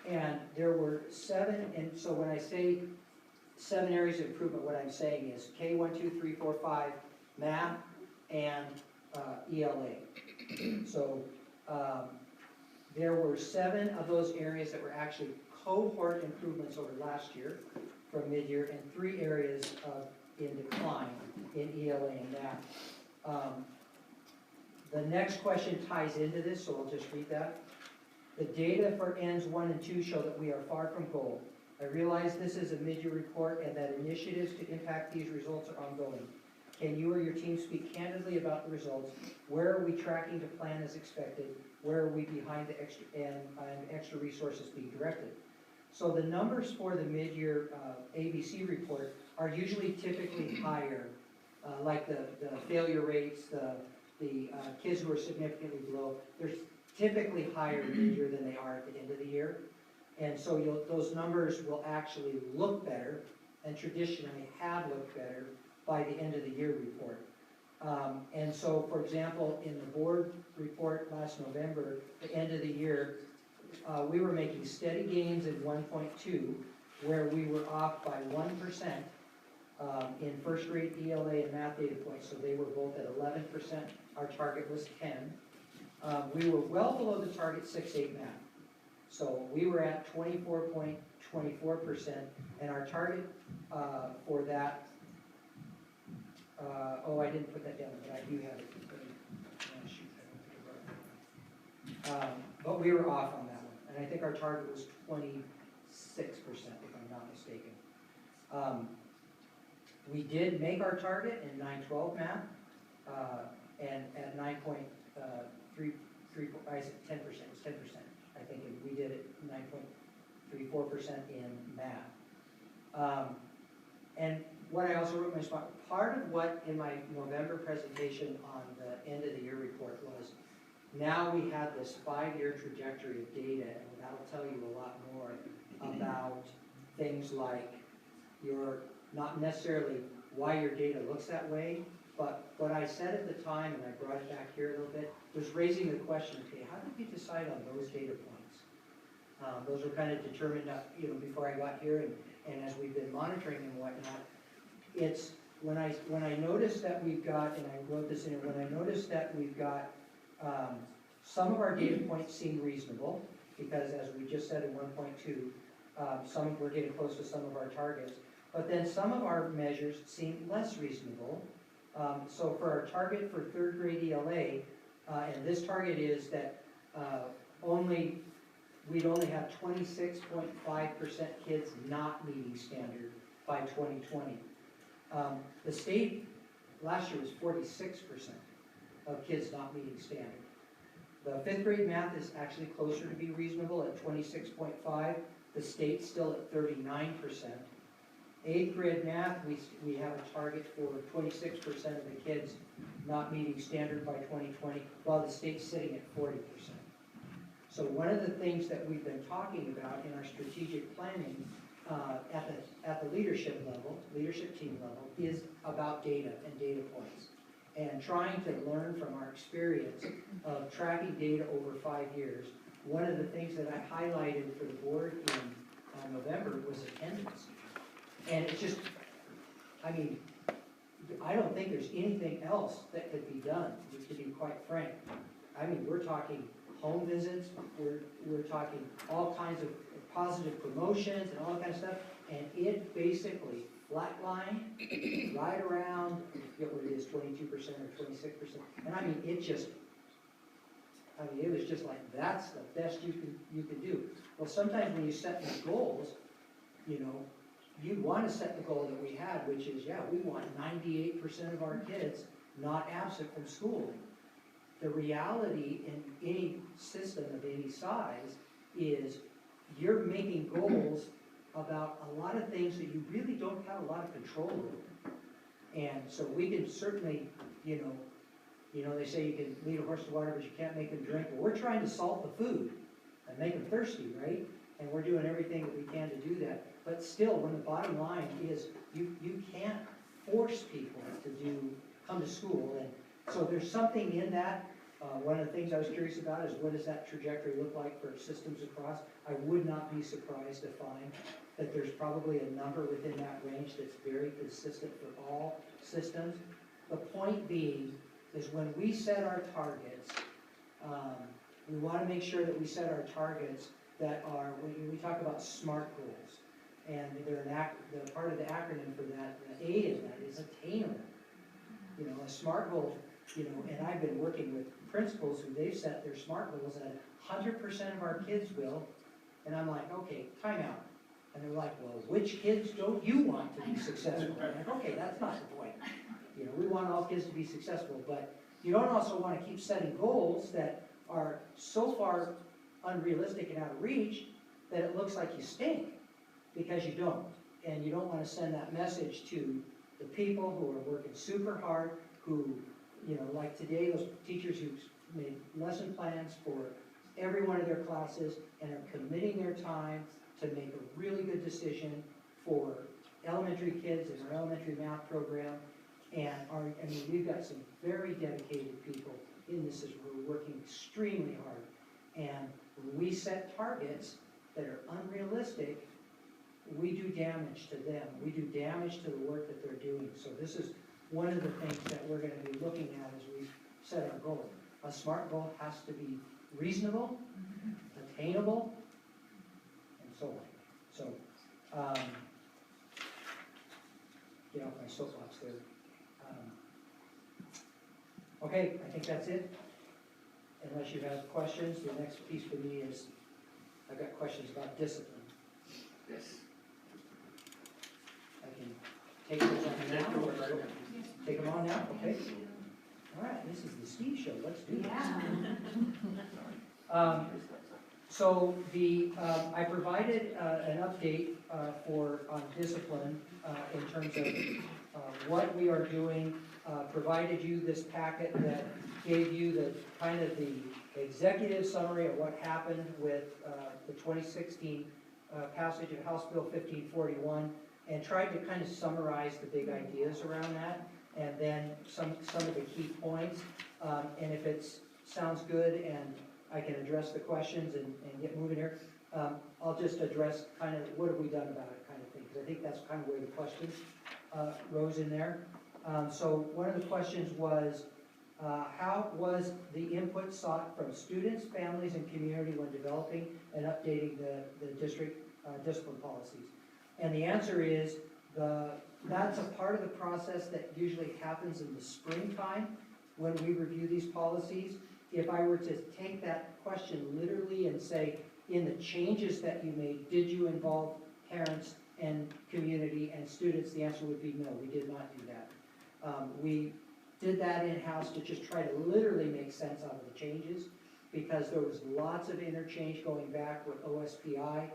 And there were 7, and so when I say 7 areas of improvement, what I'm saying is K1, 2, 3, 4, 5, math, and ELA. So there were 7 of those areas that were actually cohort improvements over last year from mid-year, and 3 areas in decline in ELA and math. The next question ties into this, so I'll just read that. The data for ends 1 and 2 show that we are far from goal. I realize this is a mid-year report and that initiatives to impact these results are ongoing. Can you or your team speak candidly about the results? Where are we tracking to plan as expected? Where are we behind the extra resources being directed? So the numbers for the mid-year ABC report are usually typically higher, like the failure rates, the kids who are significantly below. They're typically higher mid-year than they are at the end of the year. And so those numbers will actually look better and traditionally have looked better by the end of the year report. And so, for example, in the board report last November, the end of the year, we were making steady gains in 1.2, where we were off by 1% in first grade ELA and math data points, so they were both at 11%. Our target was 10. We were well below the target 6-8 math. So we were at 24.24%, and our target for that, oh, I didn't put that down, but I do have it. But we were off on that one, and I think our target was 26%, if I'm not mistaken. We did make our target in 9-12 math, and at 9.3, I said 10%, it was 10%. I think we did it 9.34% in math. And what I also wrote in my spot, part of what in my November presentation on the end of the year report was, now we have this 5-year trajectory of data, and that'll tell you a lot more about things like your, not necessarily why your data looks that way, but what I said at the time, and I brought it back here a little bit, was raising the question, okay, how did we decide on those data points? Those were kind of determined, before I got here, and as we've been monitoring and whatnot. It's when I noticed that we've got, and I wrote this in here, when I noticed that we've got some of our data points seem reasonable, because as we just said in 1.2, we're getting close to some of our targets, but then some of our measures seem less reasonable. So for our target for third grade ELA, and this target is that we'd only have 26.5% kids not meeting standard by 2020. The state last year was 46% of kids not meeting standard. The 5th grade math is actually closer to be reasonable at 26.5. The state's still at 39%. 8th grade math, we have a target for 26% of the kids not meeting standard by 2020, while the state's sitting at 40%. So one of the things that we've been talking about in our strategic planning at the leadership team level, is about data and data points. And trying to learn from our experience of tracking data over 5 years. One of the things that I highlighted for the board in November was attendance. And it's just, I mean, I don't think there's anything else that could be done, to be quite frank. I mean, we're talking home visits, we're talking all kinds of positive promotions and all that kind of stuff, and it basically flatlined right around, I forget what it is, 22% or 26%. And I mean, it was just like, that's the best you can do. Well, sometimes when you set these goals, you want to set the goal that we had, which is, yeah, we want 98% of our kids not absent from school. The reality in any system of any size is you're making goals about a lot of things that you really don't have a lot of control over. And so we can certainly, they say you can lead a horse to water, but you can't make them drink. Well, we're trying to salt the food and make them thirsty, right? And we're doing everything that we can to do that. But still, when the bottom line is you can't force people to come to school. And so there's something in that. One of the things I was curious about is what does that trajectory look like for systems across? I would not be surprised to find that there's probably a number within that range that's very consistent for all systems. The point being is when we set our targets, we want to make sure that we set our targets that are, when we talk about SMART goals, and they're part of the acronym for that, the A in that is attainable. A SMART goal You know, and I've been working with principals who they've set their SMART goals and 100% of our kids will. And I'm like, okay, time out. And they're like, well, which kids don't you want to be successful? And I'm like, okay, that's not the point. You know, we want all kids to be successful, but you don't also want to keep setting goals that are so far unrealistic and out of reach that it looks like you stink, because you don't. And you don't want to send that message to the people who are working super hard, who, you know, like today, those teachers who made lesson plans for every one of their classes and are committing their time to make a really good decision for elementary kids in our elementary math program. And we've got some very dedicated people in this as we're working extremely hard. And when we set targets that are unrealistic, we do damage to them. We do damage to the work that they're doing. So this is one of the things that we're going to be looking at as we set our goal. A SMART goal has to be reasonable, attainable, and so on. So, get off my soapbox there. Okay, I think that's it. Unless you have questions, the next piece for me is, I've got questions about discipline. Yes. I can take those on now, or take them on now, okay? All right, this is the Steve Show, let's do this. So I provided an update on discipline in terms of what we are doing, provided you this packet that gave you the kind of the executive summary of what happened with the 2016 passage of House Bill 1541, and tried to kind of summarize the big ideas around that, and then some of the key points. And if it sounds good and I can address the questions and get moving here, I'll just address kind of what have we done about it kind of thing, because I think that's kind of where the questions rose in there. So one of the questions was, how was the input sought from students, families, and community when developing and updating the district discipline policies? And the answer is, that's a part of the process that usually happens in the springtime when we review these policies. If I were to take that question literally and say, in the changes that you made, did you involve parents and community and students? The answer would be no, we did not do that. We did that in-house to just try to literally make sense out of the changes, because there was lots of interchange going back with OSPI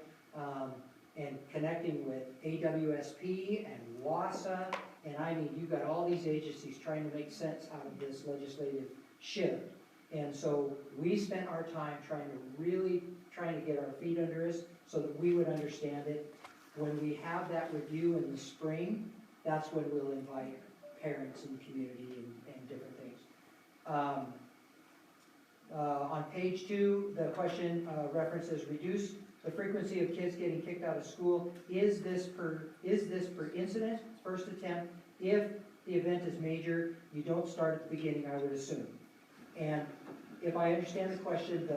and connecting with AWSP and WASA, and I mean, you've got all these agencies trying to make sense out of this legislative shift. And so we spent our time trying to get our feet under us so that we would understand it. When we have that review in the spring, that's when we'll invite parents and community and different things. On page 2, the question references reduce the frequency of kids getting kicked out of school. Is this per incident, first attempt? If the event is major, you don't start at the beginning, I would assume. And if I understand the question,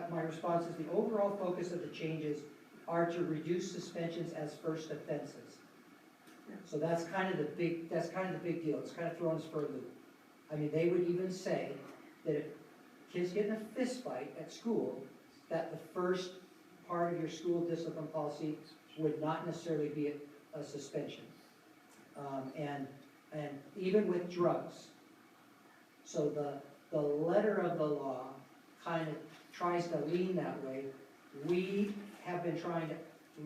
my response is the overall focus of the changes are to reduce suspensions as first offenses. So that's kind of the big deal. It's kind of throwing us for a loop. I mean, they would even say that if kids get in a fist fight at school, that the first part of your school discipline policy would not necessarily be a suspension. And even with drugs. So the letter of the law kind of tries to lean that way. We have been trying to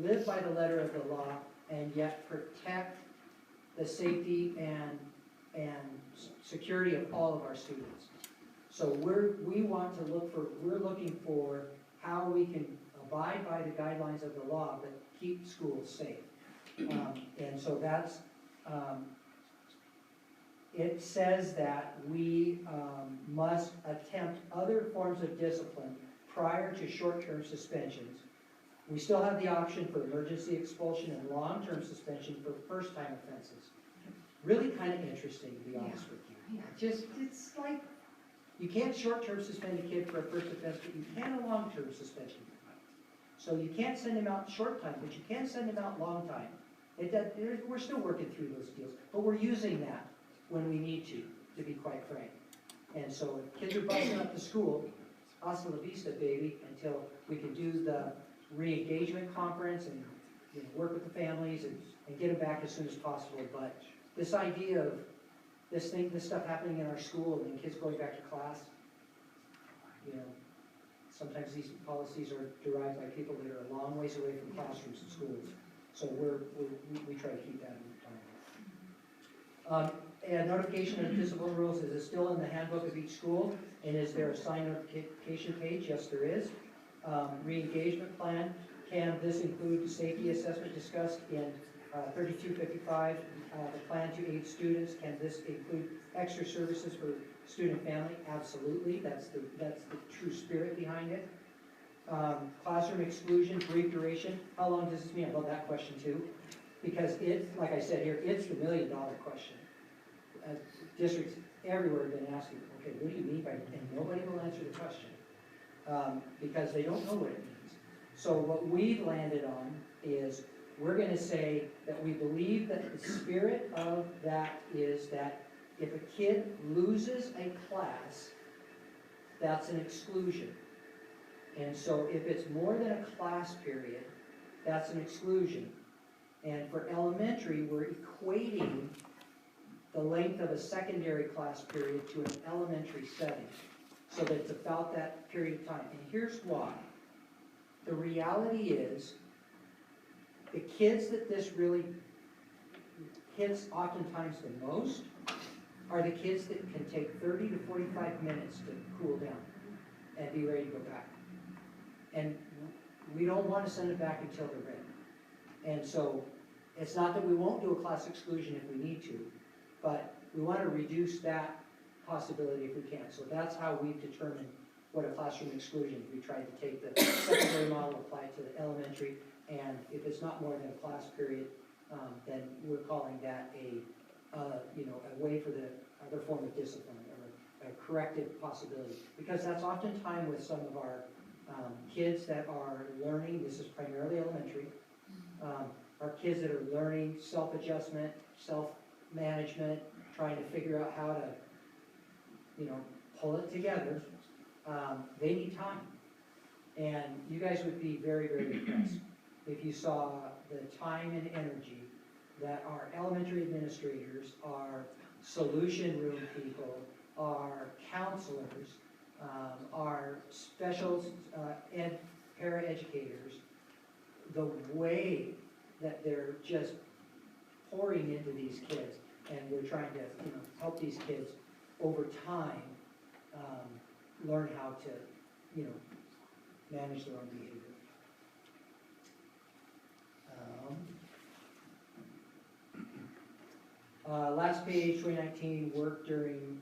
live by the letter of the law and yet protect the safety and security of all of our students. So we're looking for how we can abide by the guidelines of the law but keep schools safe. And so that's, it says that we must attempt other forms of discipline prior to short-term suspensions. We still have the option for emergency expulsion and long-term suspension for first-time offenses. Really kind of interesting, to be honest with you. It's like, you can't short-term suspend a kid for a first offense, but you can a long-term suspension. So you can't send him out short time, but you can send him out long time. We're still working through those deals, but we're using that when we need to. to be quite frank. And so if kids are busting up to school, hasta la vista, baby, until we can do the re-engagement conference and, you know, work with the families and get them back as soon as possible. But this idea of this stuff happening in our school and then kids going back to class, you know, sometimes these policies are derived by people that are a long ways away from classrooms and schools. So we try to keep that in mind. And notification of discipline rules, is it still in the handbook of each school? And is there a sign notification page? Yes, there is. Re-engagement plan, can this include safety assessment discussed in 3255, the plan to aid students? Can this include extra services for student and family? Absolutely, that's the true spirit behind it. Classroom exclusion, brief duration, how long does this mean? I love that question too, because like I said here, it's the $1 million question. Districts everywhere have been asking, okay, what do you mean by, and nobody will answer the question, because they don't know what it means. So what we've landed on is, we're gonna say that we believe that the spirit of that is that if a kid loses a class, that's an exclusion. And so if it's more than a class period, that's an exclusion. And for elementary, we're equating the length of a secondary class period to an elementary setting. So that it's about that period of time. And here's why. The reality is, the kids that this really hits oftentimes the most are the kids that can take 30 to 45 minutes to cool down and be ready to go back. And we don't want to send it back until they're ready. And so it's not that we won't do a class exclusion if we need to, but we want to reduce that possibility if we can. So that's how we've determined what a classroom exclusion. We tried to take the secondary model, apply it to the elementary, and if it's not more than a class period, then we're calling that a way for the other form of discipline or a corrective possibility. Because that's oftentimes with some of our kids that are learning, this is primarily elementary, our kids that are learning self-adjustment, self-management, trying to figure out how to, pull it together, they need time. And you guys would be very, very impressed if you saw the time and energy that our elementary administrators, our solution room people, our counselors, our special ed paraeducators, the way that they're just pouring into these kids, and we're trying to help these kids over time learn how to manage their own behavior. Last page, 2019, work during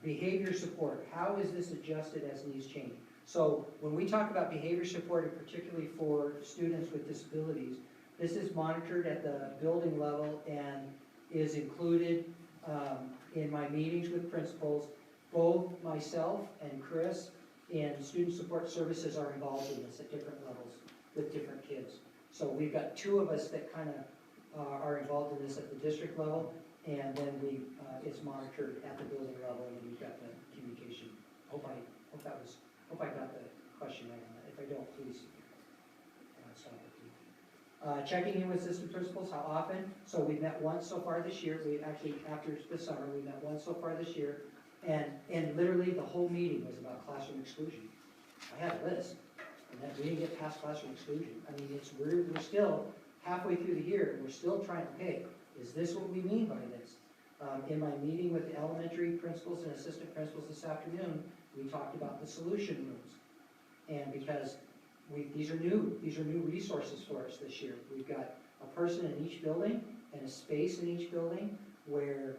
behavior support. How is this adjusted as needs change? So when we talk about behavior support, and particularly for students with disabilities, this is monitored at the building level and is included in my meetings with principals. Both myself and Chris in student support services are involved in this at different levels with different kids. So we've got two of us that kind of are involved in this at the district level, and then it's monitored at the building level, and we've got the communication. Hope I got the question right on that. If I don't, please stop it. Checking in with assistant principals, how often? So we've met once so far this year. We actually, after this summer, we met once so far this year, and literally the whole meeting was about classroom exclusion. I had a list, and that we didn't get past classroom exclusion. I mean, we're still halfway through the year, and we're still trying to, okay, is this what we mean by this? In my meeting with the elementary principals and assistant principals this afternoon, we talked about the solution rooms. And because these are new resources for us this year. We've got a person in each building and a space in each building where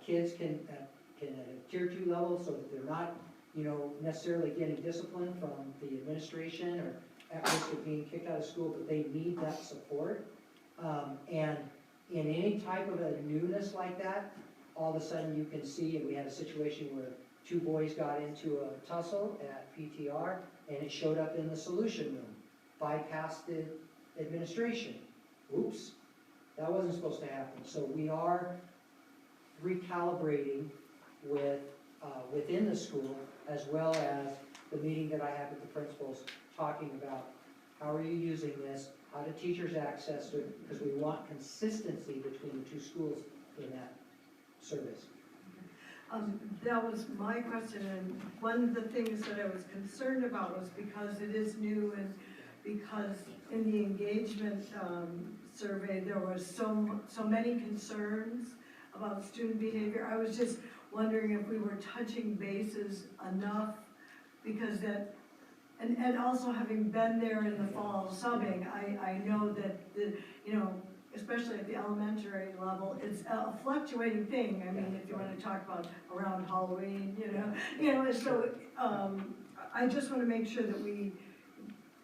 kids can at a tier 2 level, so that they're not necessarily getting discipline from the administration or at risk of being kicked out of school, but they need that support. And in any type of a newness like that, all of a sudden you can see, and we had a situation where 2 boys got into a tussle at PTR, and it showed up in the solution room, bypassed the administration. Oops, that wasn't supposed to happen. So we are recalibrating with, within the school, as well as the meeting that I had with the principals, talking about how are you using this, how do teachers access it, because we want consistency between the two schools in that service. That was my question, and one of the things that I was concerned about was because it is new and because in the engagement survey, there was so many concerns about student behavior. I was just wondering if we were touching bases enough, because that, and also having been there in the fall subbing, I know that the, you know, especially at the elementary level, it's a fluctuating thing. I mean, if you wanna talk about around Halloween, you know, so, I just wanna make sure that we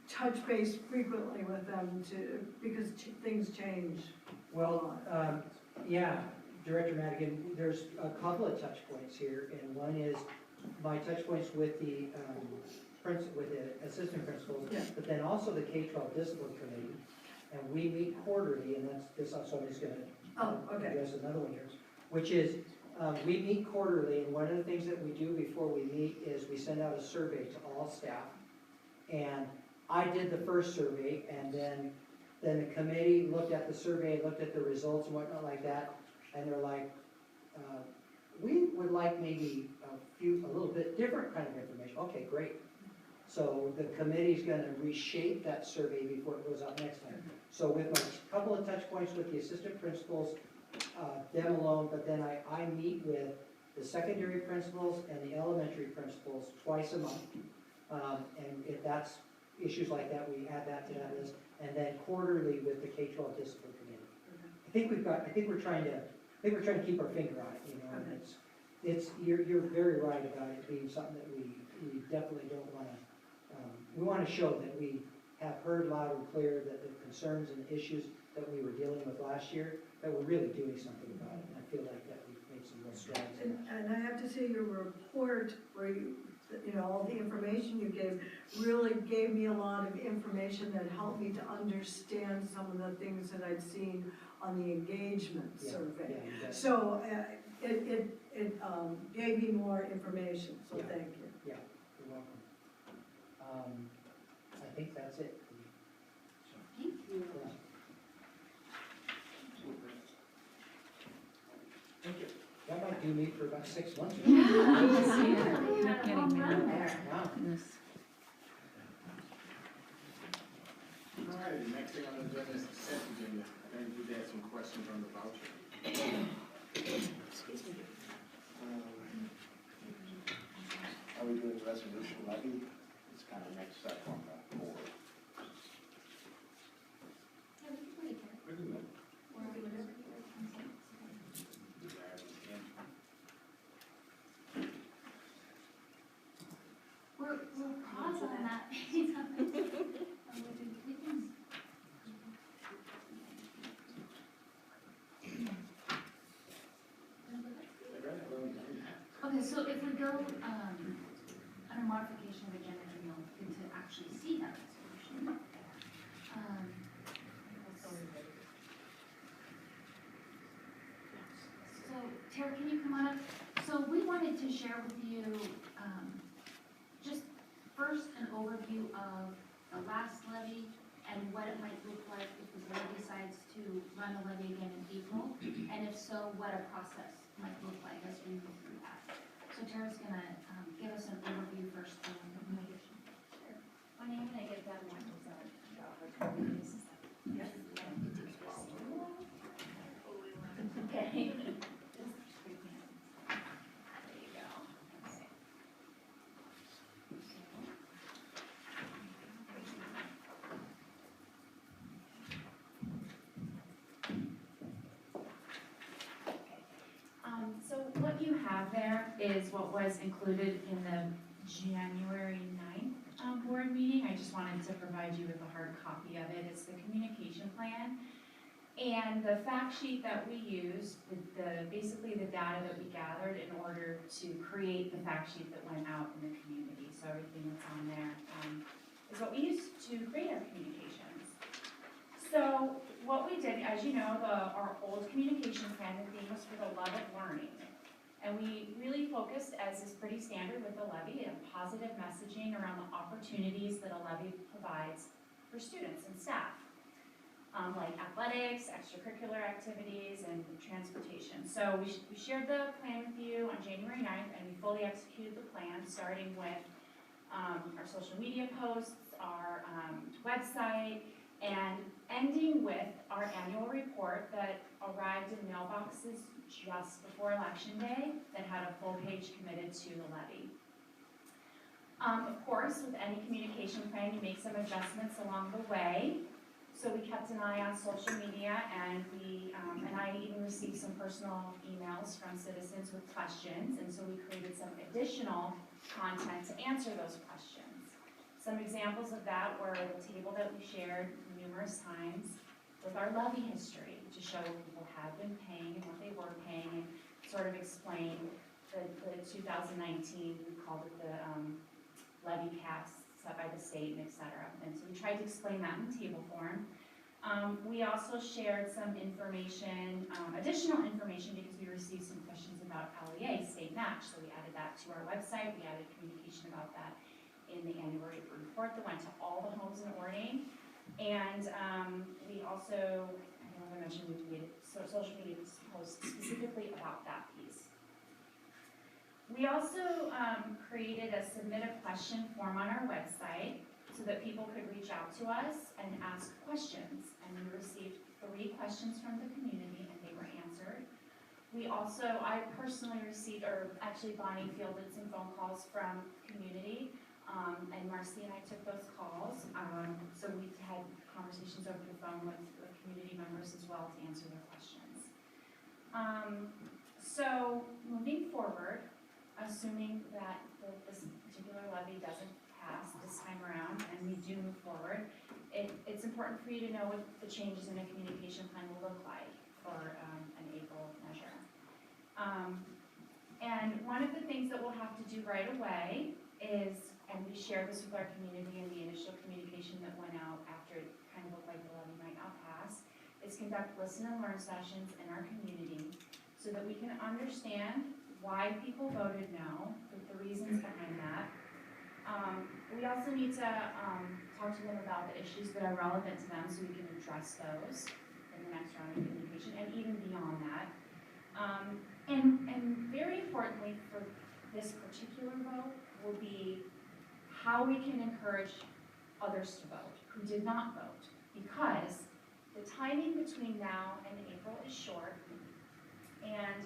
touch base frequently with them because things change a Well, lot. yeah, Director Madigan, there's a couple of touch points here, and one is my touch points with the, with the assistant principals, Yeah. but then also the K-12 discipline committee. And we meet quarterly, and that's, so I'm just gonna Oh, okay. address another one here, which is, we meet quarterly, and one of the things that we do before we meet is we send out a survey to all staff. And I did the first survey, and then the committee looked at the survey, looked at the results and whatnot like that, and they're like, we would like maybe a little bit different kind of information. Okay, great. So the committee's gonna reshape that survey before it goes out next time. So with my couple of touch points with the assistant principals, them alone, but then I meet with the secondary principals and the elementary principals twice a month. And if that's issues like that, we add that to that list. And then quarterly with the K-12 discipline committee. I think we're trying to keep our finger on it, you know, and you're very right about it being something that we definitely don't wanna, we wanna show that we have heard loud and clear that the concerns and issues that we were dealing with last year, that we're really doing something about it, and I feel like that we've made some real strides in that. And I have to say, your report where you know, all the information you gave really gave me a lot of information that helped me to understand some of the things that I'd seen on the engagement Yeah, survey. yeah, you got it. So it gave me more information, so Yeah. thank you. Yeah, you're welcome. I think that's it. Thank you. Yeah. Thank you. That might do me for about 6 months. Yeah, you had a home run there. Wow. All right, the next thing on the agenda is the consent agenda. I think we've had some questions on the voucher. Are we doing resolution levy? It's kind of next step on the board. Yeah, we can put it there. We can look. Or whatever your consent. Do that again. We'll pause on that. We can- Okay, so if we go, under modification of agenda, you'll get to actually see that resolution. So, Tara, can you come on up? So we wanted to share with you, just first an overview of the last levy and what it might look like if the board decides to run the levy again in April, and if so, what a process might look like as we move through that. So Tara's gonna give us an overview first. When are you gonna get that one? Okay. There you go. So what you have there is what was included in the January 9th board meeting. I just wanted to provide you with a hard copy of it. It's the communication plan. And the fact sheet that we used, basically the data that we gathered in order to create the fact sheet that went out in the community. So everything that's on there is what we used to create our communications. So what we did, as you know, our old communication plan, the theme was for the love of learning. And we really focused, as is pretty standard with the levy, on positive messaging around the opportunities that a levy provides for students and staff, like athletics, extracurricular activities, and transportation. So we shared the plan with you on January 9th, and we fully executed the plan, starting with our social media posts, our website, and ending with our annual report that arrived in mailboxes just before Election Day that had a full page committed to the levy. Of course, with any communication plan, you make some adjustments along the way. So we kept an eye on social media, and I even received some personal emails from citizens with questions, and so we created some additional content to answer those questions. Some examples of that were the table that we shared numerous times with our levy history to show what people have been paying and what they were paying, and sort of explain the 2019, we called it the levy caps set by the state and et cetera. And so we tried to explain that in table form. We also shared some information, additional information, because we received some questions about LEA, state match. So we added that to our website. We added communication about that in the annual report that went to all the homes in Orting. And we also, I don't know if I mentioned, we made social media posts specifically about that piece. We also created a submit a question form on our website so that people could reach out to us and ask questions. And we received 3 questions from the community, and they were answered. We also, I personally received, or actually Bonnie fielded some phone calls from community, and Marcy and I took those calls. So we had conversations over the phone with community members as well to answer their questions. So moving forward, assuming that this particular levy doesn't pass this time around and we do move forward, it's important for you to know what the changes in a communication plan will look like for an April measure. And one of the things that we'll have to do right away is, and we shared this with our community in the initial communication that went out after it kind of looked like the levy might not pass, is conduct listen and learn sessions in our community so that we can understand why people voted no, the reasons behind that. We also need to talk to them about the issues that are relevant to them so we can address those in the next round of communication and even beyond that. And very importantly for this particular vote will be how we can encourage others to vote who did not vote, because the timing between now and April is short, and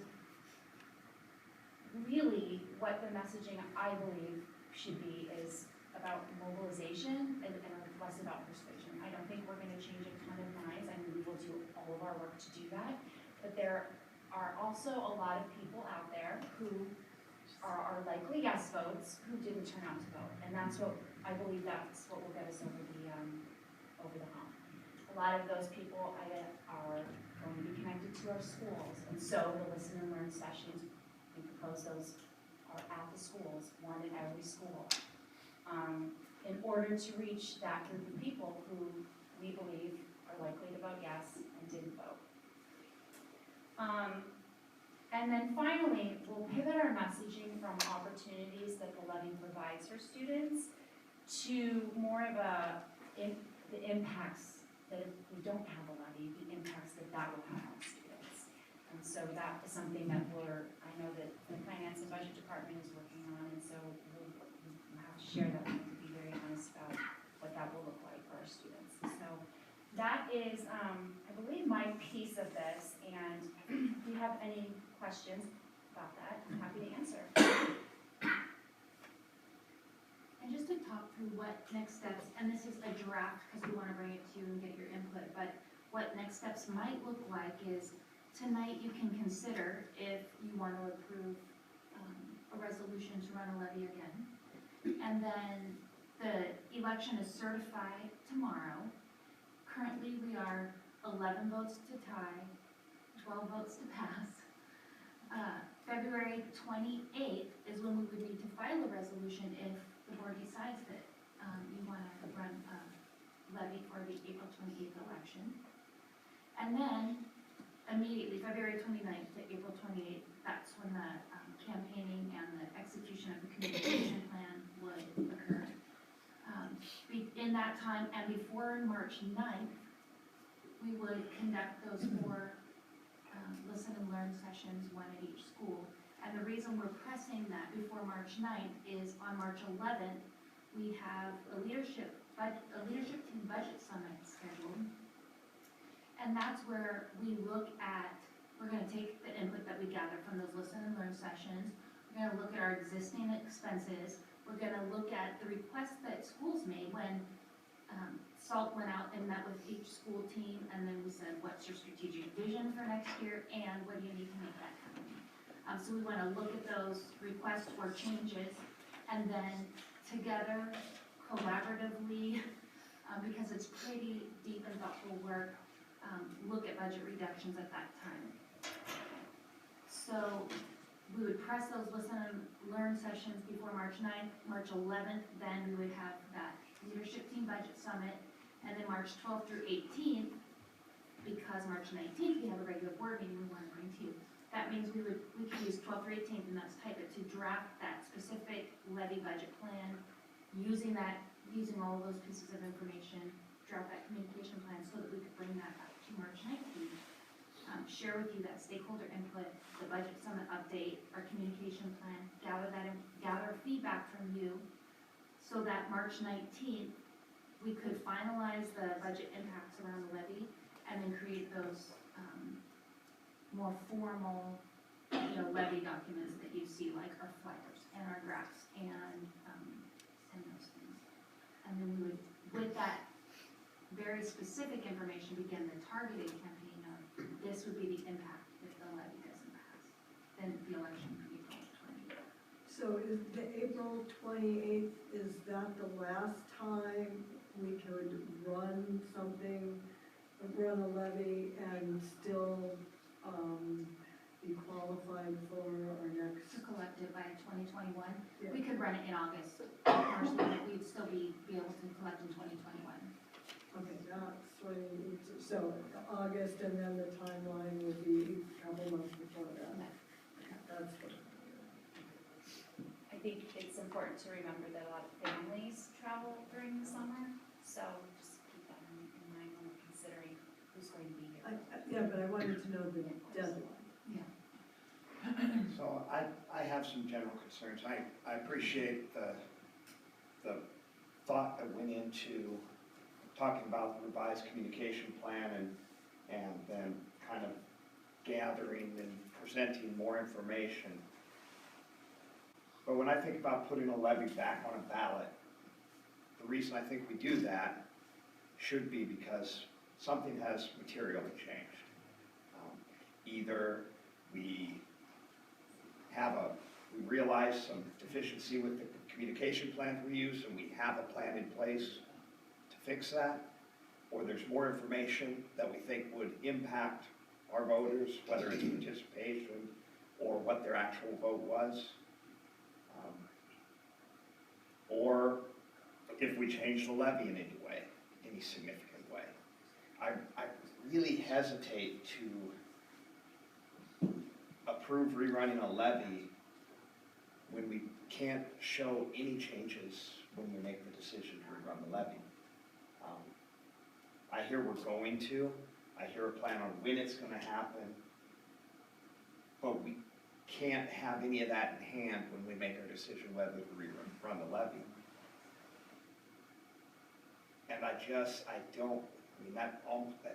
really what the messaging I believe should be is about mobilization and less about persuasion. I don't think we're going to change a ton of minds. I mean, we will do all of our work to do that, but there are also a lot of people out there who are likely yes votes who didn't turn out to vote, and that's what I believe that's what will get us over the hump. A lot of those people are going to be connected to our schools, and so the listen and learn sessions, we propose those are at the schools, one in every school, in order to reach that group of people who we believe are likely to vote yes and didn't vote. And then finally, we'll pivot our messaging from opportunities that the levy provides for students to more of the impacts that if we don't have a levy, the impacts that will have on students. And so that is something that I know that the Finance and Budget Department is working on, and so we'll have to share that. We need to be very honest about what that will look like for our students. So that is, I believe, my piece of this, and if you have any questions about that, I'm happy to answer. And just to talk through what next steps, and this is a draft because we want to bring it to you and get your input, but what next steps might look like is tonight you can consider if you want to approve a resolution to run a levy again. And then the election is certified tomorrow. Currently we are 11 votes to tie, 12 votes to pass. February 28th is when we would need to file a resolution if the board decides that you want to run a levy for the April 28th election. And then immediately, February 29th to April 28th, that's when the campaigning and the execution of the communication plan would occur. In that time and before March 9th, we would conduct those 4 listen and learn sessions, 1 at each school. And the reason we're pressing that before March 9th is on March 11th, we have a leadership team budget summit scheduled. And that's where we look at, we're gonna take the input that we gather from those listen and learn sessions. We're gonna look at our existing expenses. We're gonna look at the requests that schools made when SALT went out and met with each school team, and then we said, what's your strategic vision for next year, and what do you need to make that happen? So we wanna look at those requests for changes, and then together, collaboratively, because it's pretty deep and thoughtful work, look at budget reductions at that time. So we would press those listen and learn sessions before March 9th, March 11th, then we would have that leadership team budget summit, and then March 12th through 18th, because March 19th we have a regular board meeting we want to bring to you. That means we could use 12th through 18th, and that's type it, to draft that specific levy budget plan, using all of those pieces of information, draft that communication plan so that we could bring that up to March 19th. Share with you that stakeholder input, the budget summit update, our communication plan, gather feedback from you, so that March 19th, we could finalize the budget impacts around the levy, and then create those more formal, levy documents that you see, like our flyers and our graphs and those things. And then we would, with that very specific information, begin the targeted campaign of this would be the impact if the levy doesn't pass. Then the election could be April 28th. So is the April 28th, is that the last time we could run a levy and still be qualified for our next? To collect it by 2021, Yeah. we could run it in August. March 11th, we'd still be able to collect in 2021. Okay, that's when, so August, and then the timeline would be a couple months before that. That's what. I think it's important to remember that a lot of families travel during the summer, so just keep that in mind when we're considering who's going to be here. Yeah, but I wanted to know the deadline. So I have some general concerns. I appreciate the thought that went into talking about the revised communication plan and then kind of gathering and presenting more information. But when I think about putting a levy back on a ballot, the reason I think we do that should be because something has materially changed. Either we realize some deficiency with the communication plan we use, and we have a plan in place to fix that, or there's more information that we think would impact our voters, whether it's participation or what their actual vote was. Or if we change the levy in any way, any significant way. I really hesitate to approve rerunning a levy when we can't show any changes when we make the decision to rerun the levy. I hear we're going to, I hear a plan on when it's going to happen, but we can't have any of that in hand when we make our decision whether to rerun the levy. And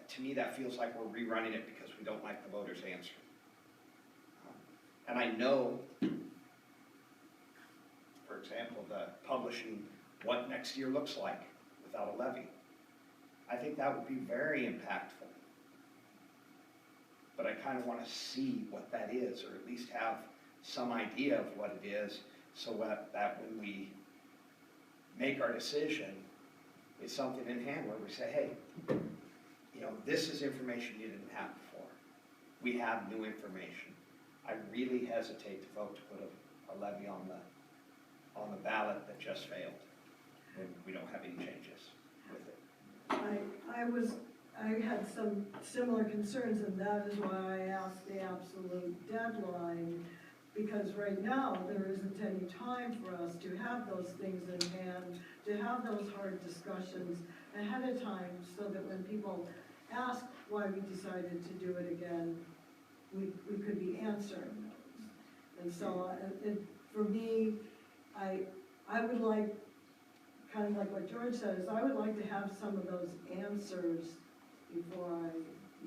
to me that feels like we're rerunning it because we don't like the voters' answer. And I know, for example, the publishing what next year looks like without a levy. I think that would be very impactful. But I kind of want to see what that is, or at least have some idea of what it is, so that when we make our decision, it's something in hand where we say, hey, this is information you didn't have before. We have new information. I really hesitate to vote to put a levy on the ballot that just failed, when we don't have any changes with it. I had some similar concerns, and that is why I asked the absolute deadline, Because right now, there isn't any time for us to have those things in hand, to have those hard discussions ahead of time, so that when people ask why we decided to do it again, we could be answering those. And so, for me, I would like, kind of like what George says, I would like to have some of those answers before I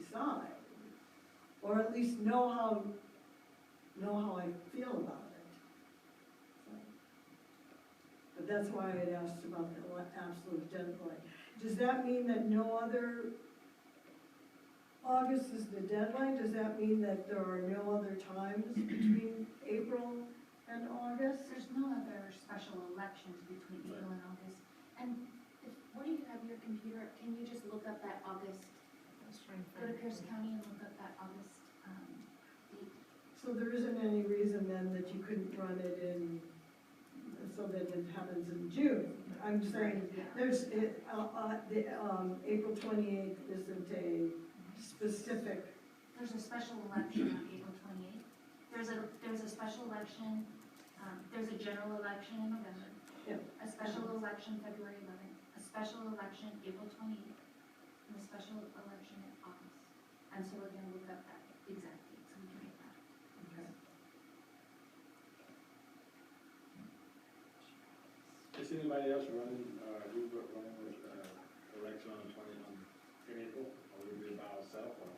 decide. Or at least know how I feel about it. So, but that's why I had asked about the absolute deadline. Does that mean that no other, August is the deadline? Does that mean that there are no other times between April and August? There's no other special elections between April and August. And what do you have your computer, can you just look up that August, go to Pierce County and look up that August, date? So there isn't any reason then that you couldn't run it in, so that it happens in June? I'm saying, there's, April 28th isn't a specific. There's a special election on April 28th. There's a special election, there's a general election in November. Yeah. A special election February 11th, a special election April 28th, and a special election in August. And so we're gonna look up that exact date, so we can make that. Okay. Is anybody else running, running with, election on the 20th in April, or will we be by ourselves, or?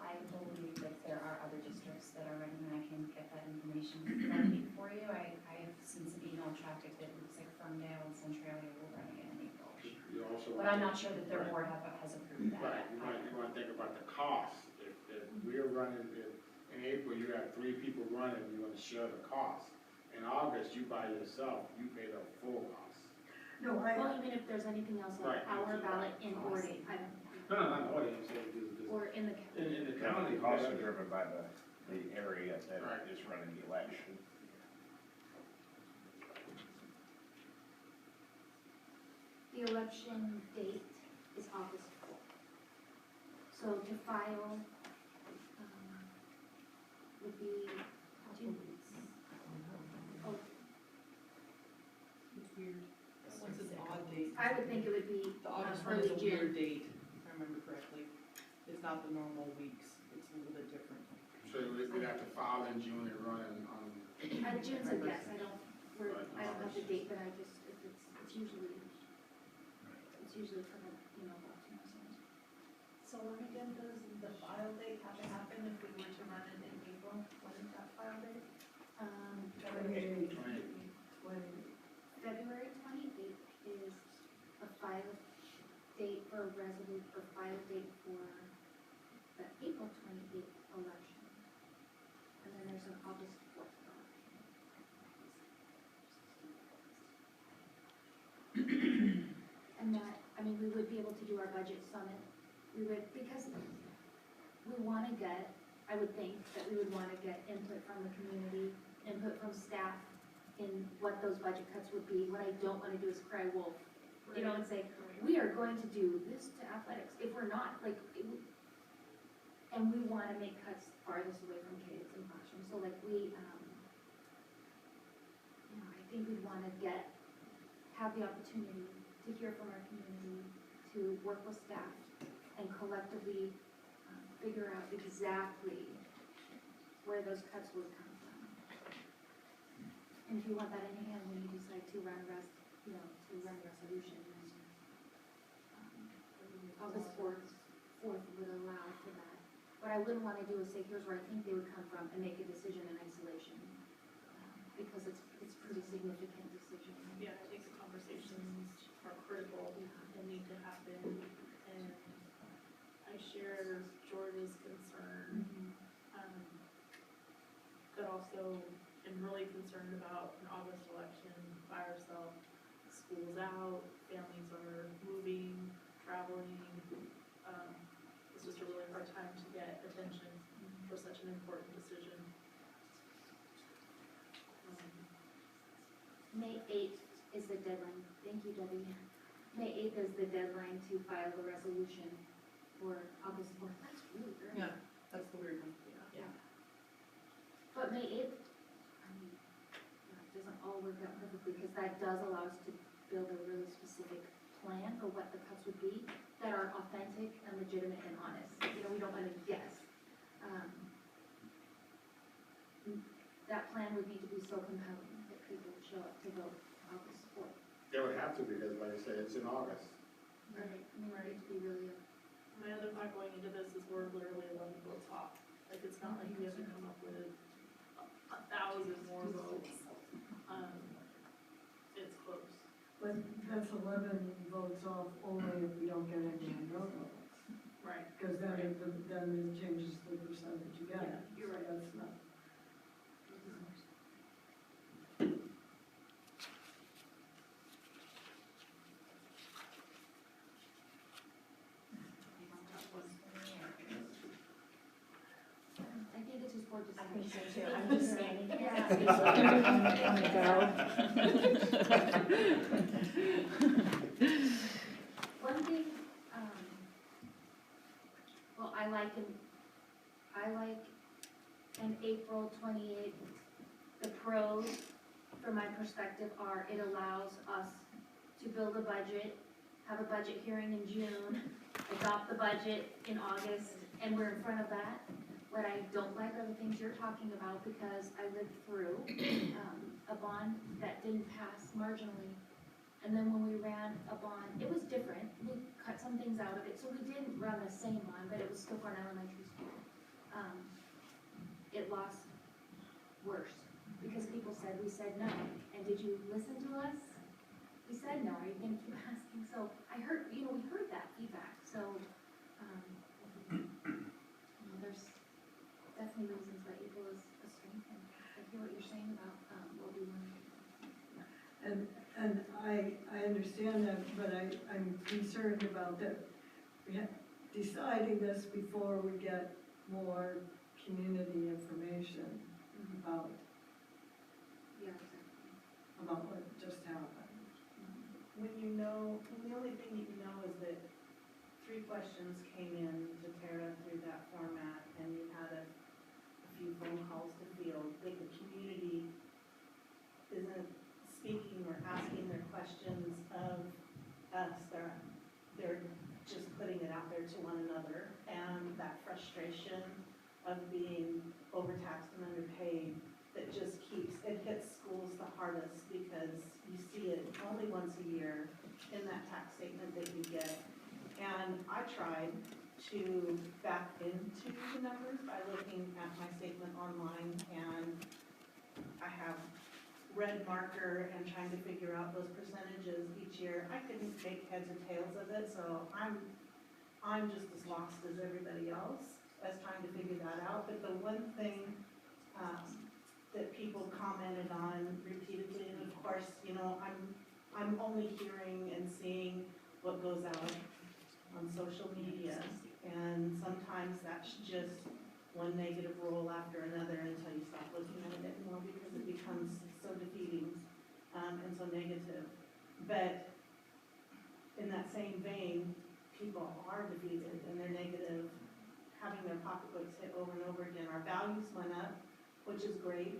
I believe that there are other districts that are running, and I can get that information ready for you. I have seen some email traffic that looks like Ferndale and Centralia will run again in April. You also. But I'm not sure that their board has approved that. Right, you want to think about the cost. If we're running, in April, you have 3 people running, you're going to share the cost. In August, you by yourself, you pay the full cost. No, Well, even if there's anything else like Right. our ballot in Ording, I don't, No, not what I'm saying, just or in the county. in the The county. costs are driven by the area that Right. is running the election. The election date is August 4th. So to file, would be 2 weeks. Oh, It's weird. This one's an odd date. I would think it would be The August one is early a June. weird date, if I remember correctly. It's not the normal weeks, it's a little bit different. So we'd have to file in June and run in, June's a guess, I don't have the date, but I just, it's usually for the, about 2 months. So when again does the file date have to happen if we were to run it in April? When is that file date? 28, 20. February 28th is a file date for file date for the April 28th election. And then there's an August 4th election. And that, we would be able to do our budget summit. We would, because we want to get, I would think that we would want to get input from the community, input from staff in what those budget cuts would be. What I don't want to do is cry wolf, and say, we are going to do this to athletics. If we're not, and we want to make cuts farthest away from kids and classrooms. So I think we'd want to have the opportunity to hear from our community, to work with staff, and collectively figure out exactly where those cuts would come from. And if you want that in hand when you decide to run resolution, August 4th would allow for that. What I wouldn't want to do is say, here's where I think they would come from, and make a decision in isolation, because it's pretty significant decision. Yeah, I think the conversations are critical and need to happen, and I share George's concern, but also am really concerned about an August election by ourselves. School's out, families are moving, traveling. It's just a really hard time to get attention for such an important decision. May 8th is the deadline. Thank you, Debbie. May 8th is the deadline to file the resolution for August 4th. That's really early. Yeah, that's the weird one. But May 8th, I mean, it doesn't all work out perfectly, because that does allow us to build a really specific plan for what the cuts would be that are authentic and legitimate and honest. You know, we don't want to guess. That plan would need to be so compelling that people would show up to vote August 4th. They would have to, because like I said, it's in August. Right. I mean, it needs to be really My other thought going into this is we're literally 11 votes off. Like, it's not like we have to come up with 1,000 more votes. It's close. But that's 11 votes off only if we don't get any no votes. Right. Because then it changes the percentage you get. Yeah, you're right. So that's not. I think it's just board I think so decision. too, I'm just standing here. One thing, well, I like in April 28th, the pros, from my perspective, are it allows us to build a budget, have a budget hearing in June, adopt the budget in August, and we're in front of that. What I don't like are the things you're talking about, because I lived through a bond that didn't pass marginally. And then when we ran a bond, it was different. We cut some things out of it, so we didn't run the same bond, but it was still for an elementary school. It lost worse, because people said, we said no. And did you listen to us? We said no, are you gonna keep asking? So I heard, we heard that feedback, so, there's definitely reasons why April is a strength, and I hear what you're saying about, what we want. And I understand that, but I'm concerned about that, deciding this before we get more community information about Yeah, exactly. what just happened. When the only thing you know is that 3 questions came in to Tara through that format, and you had a few phone calls to field, that the community isn't speaking or asking their questions of us, they're just putting it out there to one another, and that frustration of being overtaxed and underpaid, that just it hits schools the hardest, because you see it only once a year in that tax statement that you get. And I tried to back into the numbers by looking at my statement online, and I have red marker and trying to figure out those percentages each year. I couldn't make heads or tails of it, so I'm just as lost as everybody else as trying to figure that out. But the one thing that people commented on repeatedly, and of course, I'm only hearing and seeing what goes out on social media, and sometimes that's just one negative roll after another until you stop looking at it anymore, because it becomes so defeating and so negative. But in that same vein, people are defeated and they're negative, having their pocketbooks hit over and over again. Our values went up, which is great.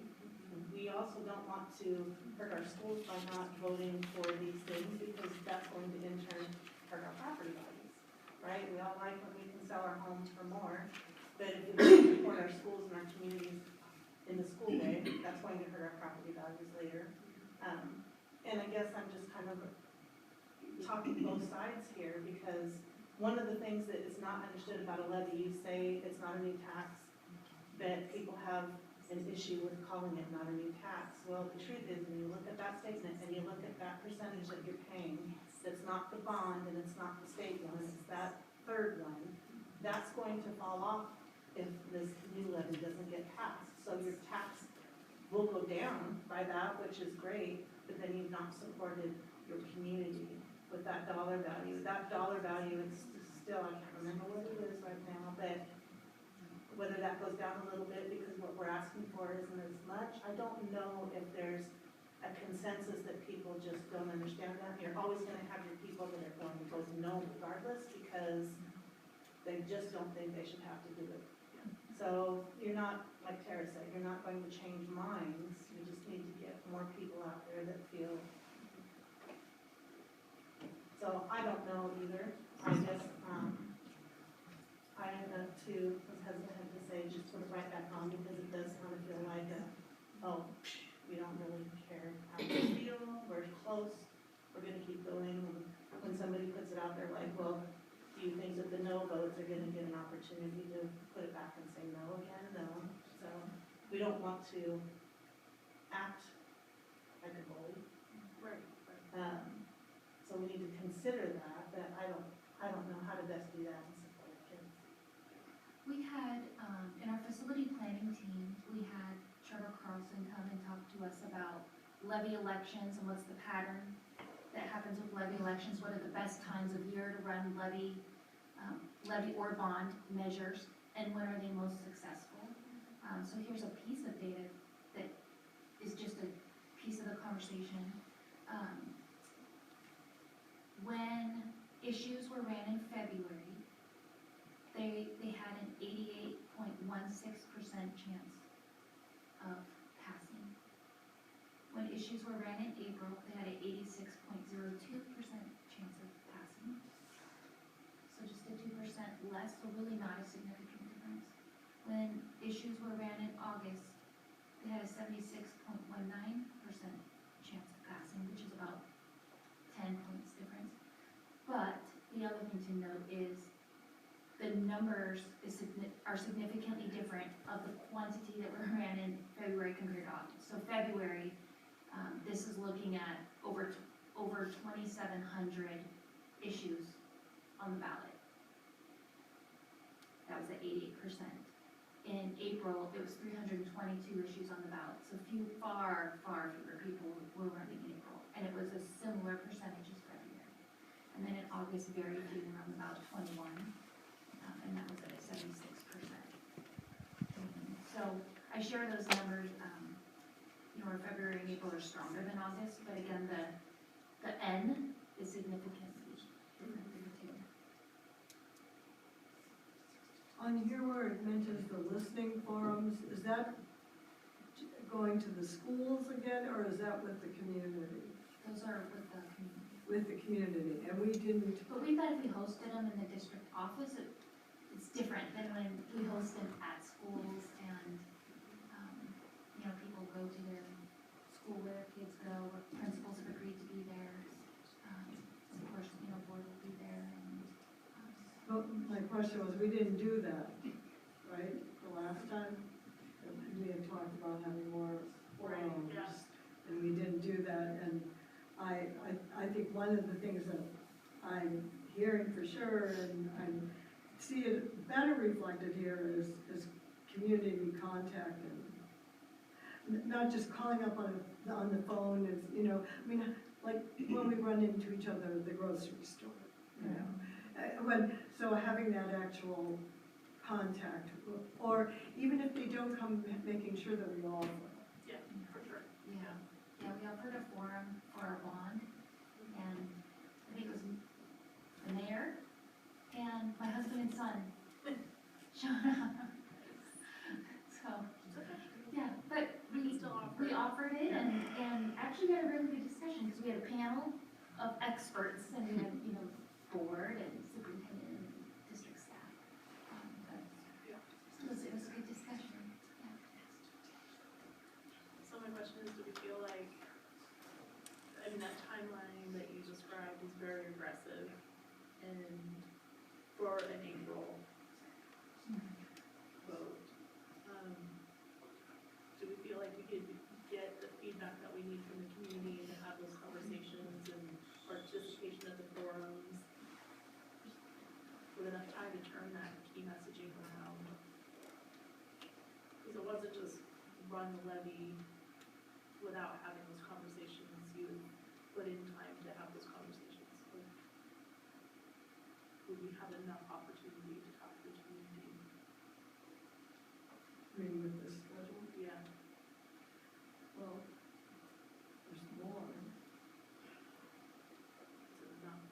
We also don't want to hurt our schools by not voting for these things, because that's going to in turn hurt our property values, right? We all like when we can sell our homes for more, but if we don't support our schools and our communities in the school way, that's going to hurt our property values later. And I guess I'm just kind of talking both sides here, because one of the things that is not understood about a levy, you say it's not a new tax, but people have an issue with calling it not a new tax. Well, the truth is, when you look at that statement and you look at that percentage that you're paying, that's not the bond and it's not the state one, it's that third one, that's going to fall off if this new levy doesn't get passed. So your tax will go down by that, which is great, but then you've not supported your community with that dollar value. That dollar value is still, I can't remember what it is right now, but whether that goes down a little bit because what we're asking for isn't as much, I don't know if there's a consensus that people just don't understand that. You're always gonna have your people that are going to vote no regardless, because they just don't think they should have to do it. So you're not, like Tara said, you're not going to change minds, you just need to get more people out there that feel. So I don't know either, I guess, I am was hesitant to say just put it right back on because it does kind of feel like we don't really care how we feel, we're close, we're gonna keep going. When somebody puts it out there like, well, do you think that the no votes are gonna get an opportunity to put it back and say no again? No. So we don't want to act like a bully. Right. So we need to consider that, but I don't know how to best do that and support our kids. We had, in our facility planning team, we had Trevor Carlson come and talk to us about levy elections and what's the pattern that happens with levy elections, what are the best times of year to run levy or bond measures, and when are they most successful. So here's a piece of data that is just a piece of the conversation. When issues were ran in February, they had an 88.16% chance of passing. When issues were ran in April, they had an 86.02% chance of passing. So just a 2% less, so really not a significant difference. When issues were ran in August, they had a 76.19% chance of passing, which is about 10 points difference. But the other thing to note is the numbers are significantly different of the quantity that were ran in February compared to August. So February, this is looking at over 2,700 issues on the ballot. That was at 88%. In April, it was 322 issues on the ballot. So far fewer people were running in April. And it was a similar percentage as February. And then in August, very few were on the ballot, 21. And that was at a 76%. So I share those numbers, where February and April are stronger than August, but again, the N is significantly different than the two. On here where it mentions the listening forums, is that going to the schools again, or is that with the community? Those are with the community. With the community, and we didn't, But we thought if we hosted them in the district office, it's different than when we host them at schools and, people go to their school where kids go, or principals have agreed to be there. Of course, board will be there and, but my question was, we didn't do that, right, the last time? We had talked about having more forums, and we didn't do that, and I think one of the things that I'm hearing for sure, and I see it better reflected here is community contact, and not just calling up on the phone, like when we run into each other at the grocery store, so having that actual contact, or even if they don't come, making sure that we offer. Yeah, for sure. yeah, we offered a forum for our bond, and I think it was the mayor and my husband and son showed up. So, yeah, but we offered it, and actually we had a really good discussion, because we had a panel of experts, and we had, board and superintendent and district staff. But it was a good discussion, yeah. So my question is, do we feel like, that timeline that you described is very aggressive, and for an April vote, do we feel like we could get the feedback that we need from the community to have those conversations and participation at the forums with enough time to turn that key messaging around? Because it wasn't just run the levy without having those conversations. You put in time to have those conversations. Would we have enough opportunity to talk to the community? With this schedule, Yeah. well, there's more. Is it enough?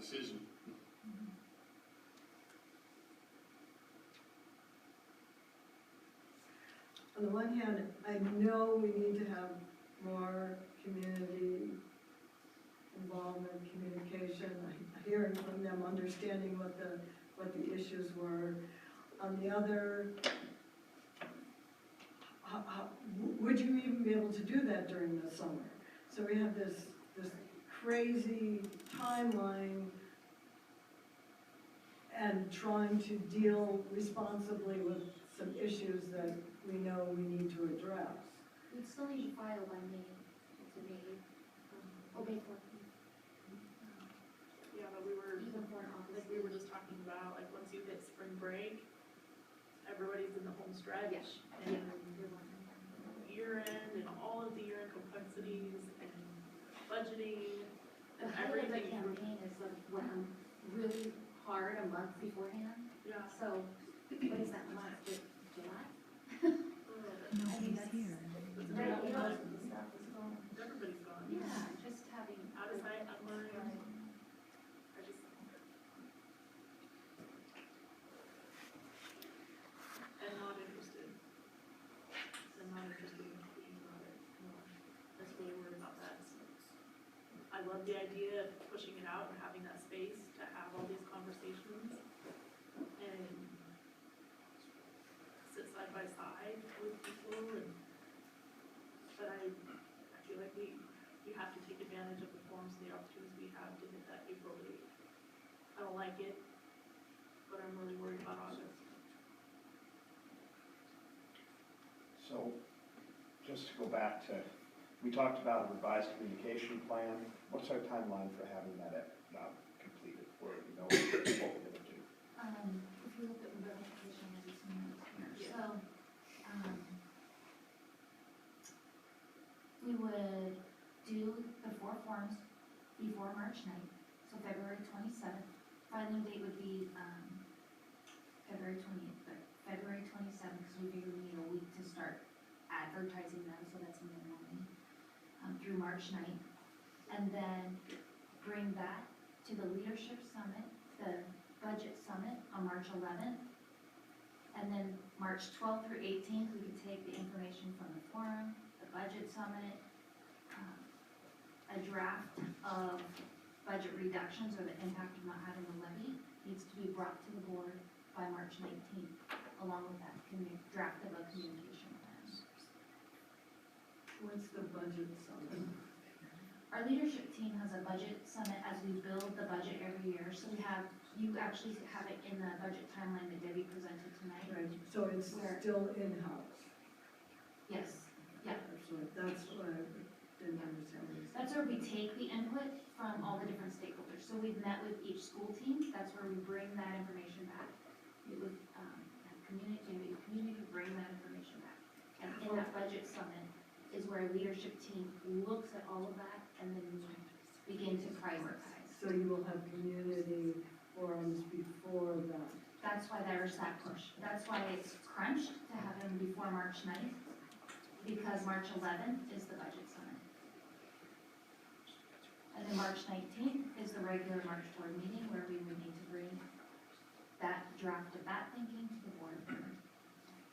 decision. On the one hand, I know we need to have more community involvement, communication, hearing from them, understanding what the issues were. On the other, would you even be able to do that during the summer? So we have this crazy timeline and trying to deal responsibly with some issues that we know we need to address. We'd still need to file by May, to May, May 14th. Yeah, but we were, Even for an office. like we were just talking about, like once you hit spring break, everybody's in the home stretch. Yeah. And year end and all of the year end complexities and budgeting The and height of the everything. campaign is like when really hard a month beforehand, Yeah. so what is that month, July? I mean, that's, right, you know, the stuff is going. Everybody's gone. Yeah, just having. Out of sight, out of mind. Right. I just. I'm not interested. I'm not interested in talking about it more. I'm just really worried about that. I love the idea of pushing it out and having that space to have all these conversations and sit side by side with people and, but I feel like we have to take advantage of the forums and the opportunities we have to hit that April date. I don't like it, but I'm really worried about August. So, just to go back to, we talked about a revised communication plan. What's our timeline for having that completed, where we know what we're gonna do? If you look at the representation of this minute here, Yeah. so, we would do the 4 forms before March 9th, so February 27th. Filing date would be, February 28th, but February 27th, because we figure we need a week to start advertising them, so that's in the morning, through March 9th. And then bring that to the leadership summit, the budget summit on March 11th. And then March 12th through 18th, we could take the information from the forum, the budget summit, a draft of budget reductions or the impact of not having a levy needs to be brought to the board by March 19th, along with that draft of a communication plan. What's the budget summit? Our leadership team has a budget summit as we build the budget every year, so we have, you actually have it in the budget timeline that Debbie presented tonight. Right, so it's Where? still in-house. Yes, yeah. That's what I didn't understand. what you said. That's where we take the input from all the different stakeholders. So we've met with each school team, that's where we bring that information back. We would, have community bring that information back. And in that budget summit is where leadership team looks at all of that and then begin to prioritize. So you will have community forums before that. That's why there's that push. That's why it's crunched to have them before March 9th, because March 11th is the budget summit. And then March 19th is the regular March board meeting where we would need to bring that draft of that thinking to the board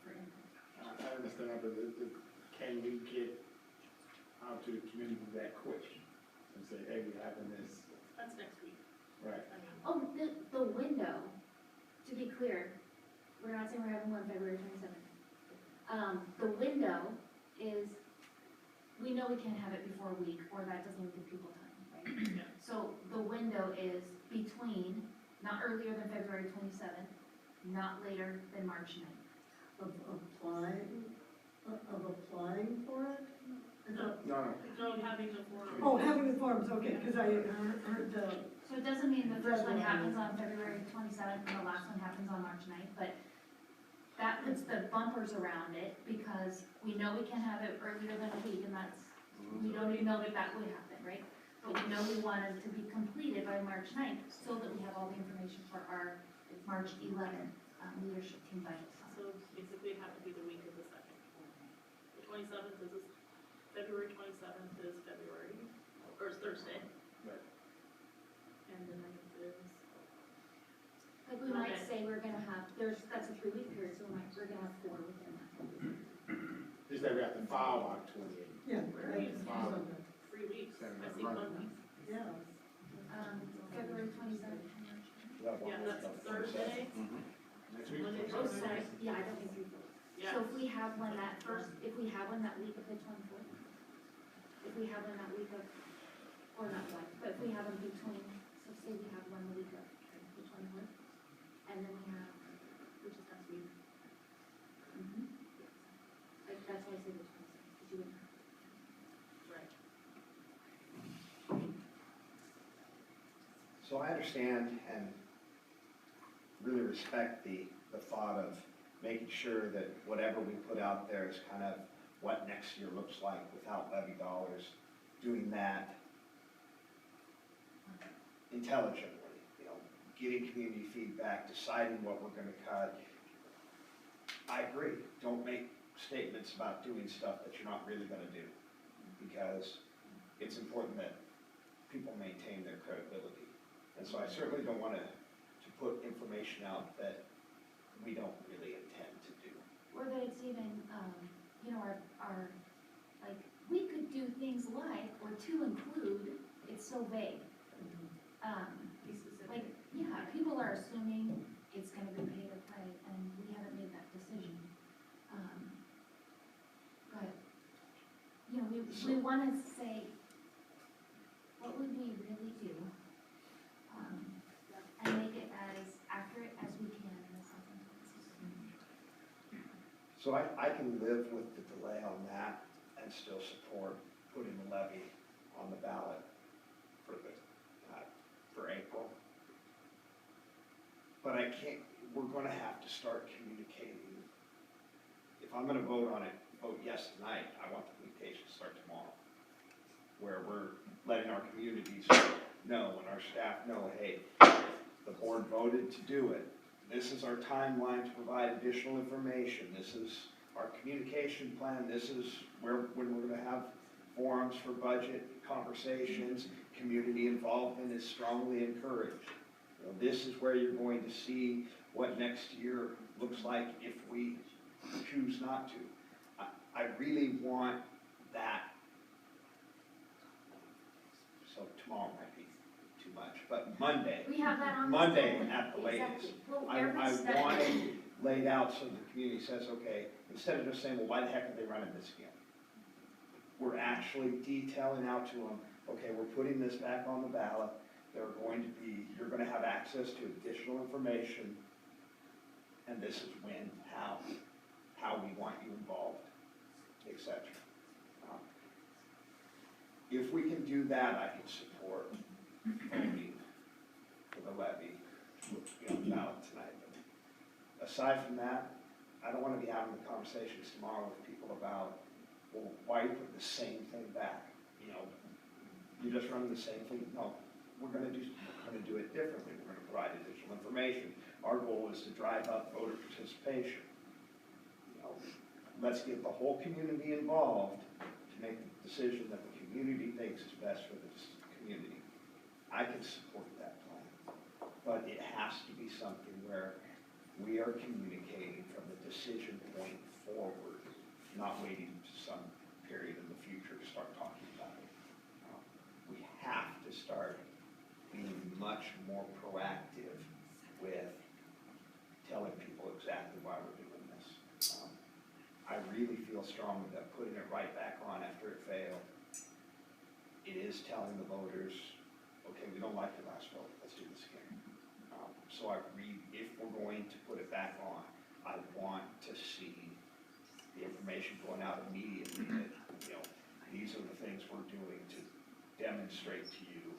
for input. I understand, but can we get out to the community that quick and say, hey, we're having this, That's next week. right? I mean, Oh, the window, to be clear, we're not saying we're having one February 27th. The window is, we know we can't have it before a week, or that doesn't give people time, right? Yeah. So the window is between, not earlier than February 27th, not later than March 9th. Of applying for it? I thought- No, No, having the forum. Oh, having the forums, okay, because I heard the, So it doesn't mean the first one February. happens on February 27th and the last one happens on March 9th, but that puts the bumpers around it, because we know we can have it earlier than a week, and that's, we don't even know if that would happen, right? But we know we want it to be completed by March 9th, so that we have all the information for our March 11th leadership team budget summit. So basically it'd have to be the week of the 2nd. The 27th is, February 27th is February, or it's Thursday. Right. And the 9th we might Okay. say we're gonna have, that's a 3-week period, so we're gonna have 4 within that. Just that we have to file on 28. Yeah. Where are you? 3 weeks, I see 1 week. Yeah. February 27th. Yeah, that's Thursday. Next week. Monday, Oh, Tuesday. sorry, yeah, I don't think we will. Yeah. So if we have one that week of the 24th, if we have one that week of, or not one, but if we have them between, so say we have one the week of the 24th, and then we have, Which is next week. like, that's why I say the 26th, because you would. Right. So I understand and really respect the thought of making sure that whatever we put out there is kind of what next year looks like without levy dollars, doing that intelligently, you know, getting community feedback, deciding what we're gonna cut. I agree, don't make statements about doing stuff that you're not really gonna do, because it's important that people maintain their credibility. And so I certainly don't want to put information out that we don't really intend to do. Or that it's even, you know, our, like, we could do things like, or to include, it's so vague. Be specific. Like, yeah, people are assuming it's gonna be pay to play, and we haven't made that decision. But, you know, we wanna say, what would we really do? And make it as accurate as we can in the circumstances. So I can live with the delay on that and still support putting the levy on the ballot for April. But I can't, we're gonna have to start communicating. If I'm gonna vote on it, vote yes tonight, I want the communication to start tomorrow. Where we're letting our communities know and our staff know, hey, the board voted to do it. This is our timeline to provide additional information. This is our communication plan. This is when we're gonna have forums for budget conversations. Community involvement is strongly encouraged. You know, this is where you're going to see what next year looks like if we choose not to. I really want that. So tomorrow might be too much, but Monday. We have that on the Monday schedule. at the latest. Exactly. Well, I every step. want it laid out so the community says, okay, instead of just saying, well, why the heck are they running this again? We're actually detailing out to them, okay, we're putting this back on the ballot. You're gonna have access to additional information, and this is when, how we want you involved, etc. If we can do that, I can support voting for the levy, which will be on the ballot tonight. But aside from that, I don't want to be having the conversations tomorrow with people about, well, why are you putting the same thing back? You know, you're just running the same thing. No, we're going to do it differently. We're going to provide additional information. Our goal is to drive up voter participation. You know, let's get the whole community involved to make the decision that the community thinks is best for this community. I can support that plan, but it has to be something where we are communicating from the decision point forward, not waiting to some period in the future to start talking about it. We have to start being much more proactive with telling people exactly why we're doing this. I really feel strongly that putting it right back on after it failed, it is telling the voters, okay, we don't like your last vote, let's do this again. So if we're going to put it back on, I want to see the information going out immediately that, you know, these are the things we're doing to demonstrate to you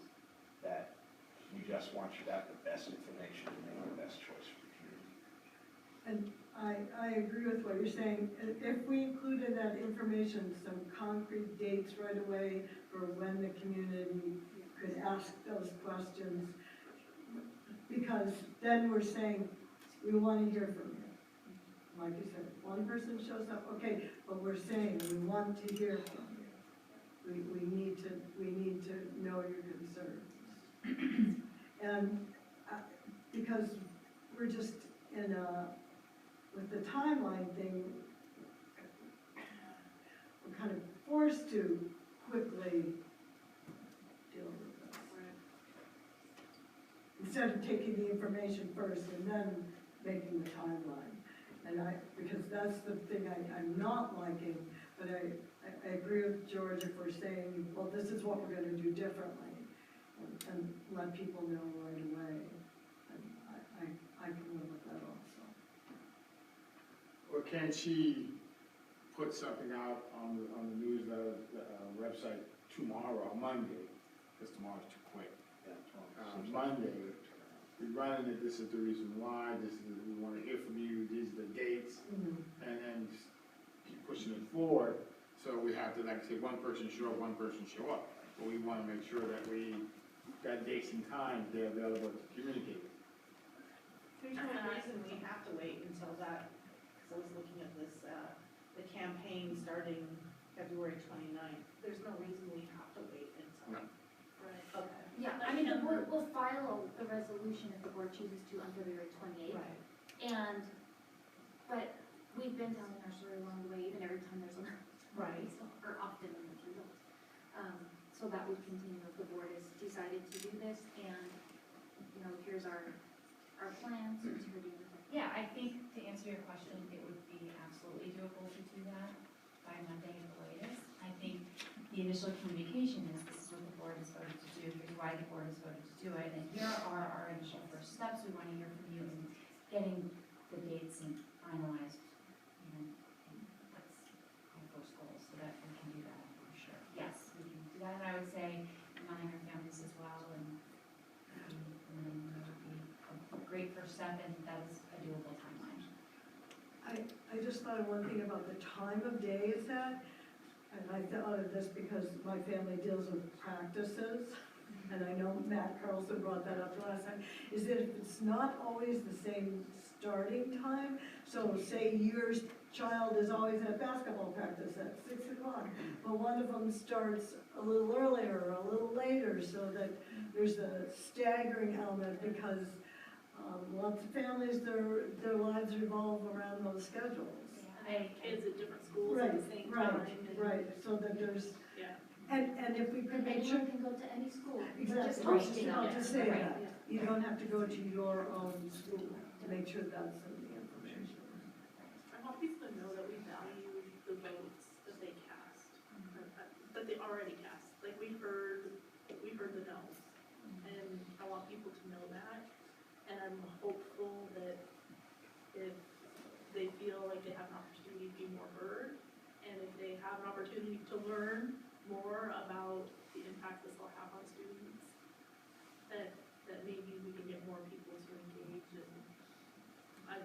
that we just want you to have the best information to make the best choice for the community. And I agree with what you're saying. If we included that information, some concrete dates right away for when the community could ask those questions, because then we're saying, we want to hear from you. Like you said, one person shows up, okay, but we're saying we want to hear from you. We need to know your concerns. And because we're just in with the timeline thing, we're kind of forced to quickly deal with this. Instead of taking the information first and then making the timeline. And because that's the thing I'm not liking, but I agree with George if we're saying, well, this is what we're gonna do differently, and let people know right away. And I can live with that also. Well, can't she put something out on the newsletter, website tomorrow, Monday, because tomorrow's too quick. Monday, we're running it, this is the reason why, we wanna hear from you, these are the dates, and then just keep pushing it forward. So we have to, like I say, one person show up, one person show up. But we wanna make sure that we got dates and times they're available to communicate. There's no reason we have to wait until that, because I was looking at this, the campaign starting February 29th. There's no reason we have to wait until. No. Right. Okay. Yeah, I mean, the board will file the resolution if the board chooses to on February 28th. Right. But we've been telling our story along the way, even every time there's a, Right. or often in the results. So that would continue if the board has decided to do this, and, you know, here's our plans, here's what we're doing. Yeah, I think to answer your question, it would be absolutely doable to do that by Monday at the latest. I think the initial communication is this is what the board has voted to do, here's why the board has voted to do it, and here are our initial first steps, we want to hear from you, and getting the dates and finalized, you know, and that's our first goal, so that we can do that for sure. Yes, we can do that, and I would say among our families as well, and that would be a great first step, and that is a doable timeline. I just thought of one thing about the time of day is that, and I thought of this because my family deals with practices, and I know Matt Carlson brought that up last time, is that if it's not always the same starting time, so say your child is always at basketball practice at 6 o'clock, but one of them starts a little earlier or a little later, so that there's a staggering element, because lots of families, their lives revolve around those schedules. And kids at different schools at the same time. Right, so that there's, Yeah. and if we could make sure. Anyone can go to any school. Exactly, Just I was posting just about it. to say Right. that, you don't have to go to your own school to make sure that's in the information. I want people to know that we value the votes that they cast, that they already cast. Like, we heard the no's, and I want people to know that. And I'm hopeful that if they feel like they have an opportunity to be more heard, and if they have an opportunity to learn more about the impact this will have on students, that maybe we can get more people to engage. And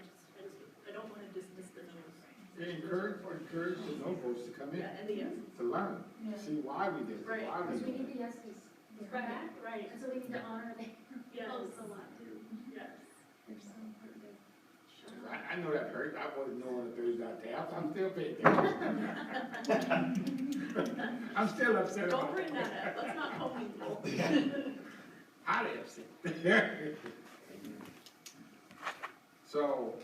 I don't want to dismiss the no's. Encourage the no votes to come in, Yeah, and the yeses. to learn, Yeah. see why we did it, Right. why we Because we did need it. the yeses. Right, right. And so we need to honor their Yes. votes a lot too. Yes. They're so important. I know that hurt, I wasn't knowing that there's that there, I'm still paying attention. I'm still upset Don't about bring that. that up. Let's not call people. Highly upset. So,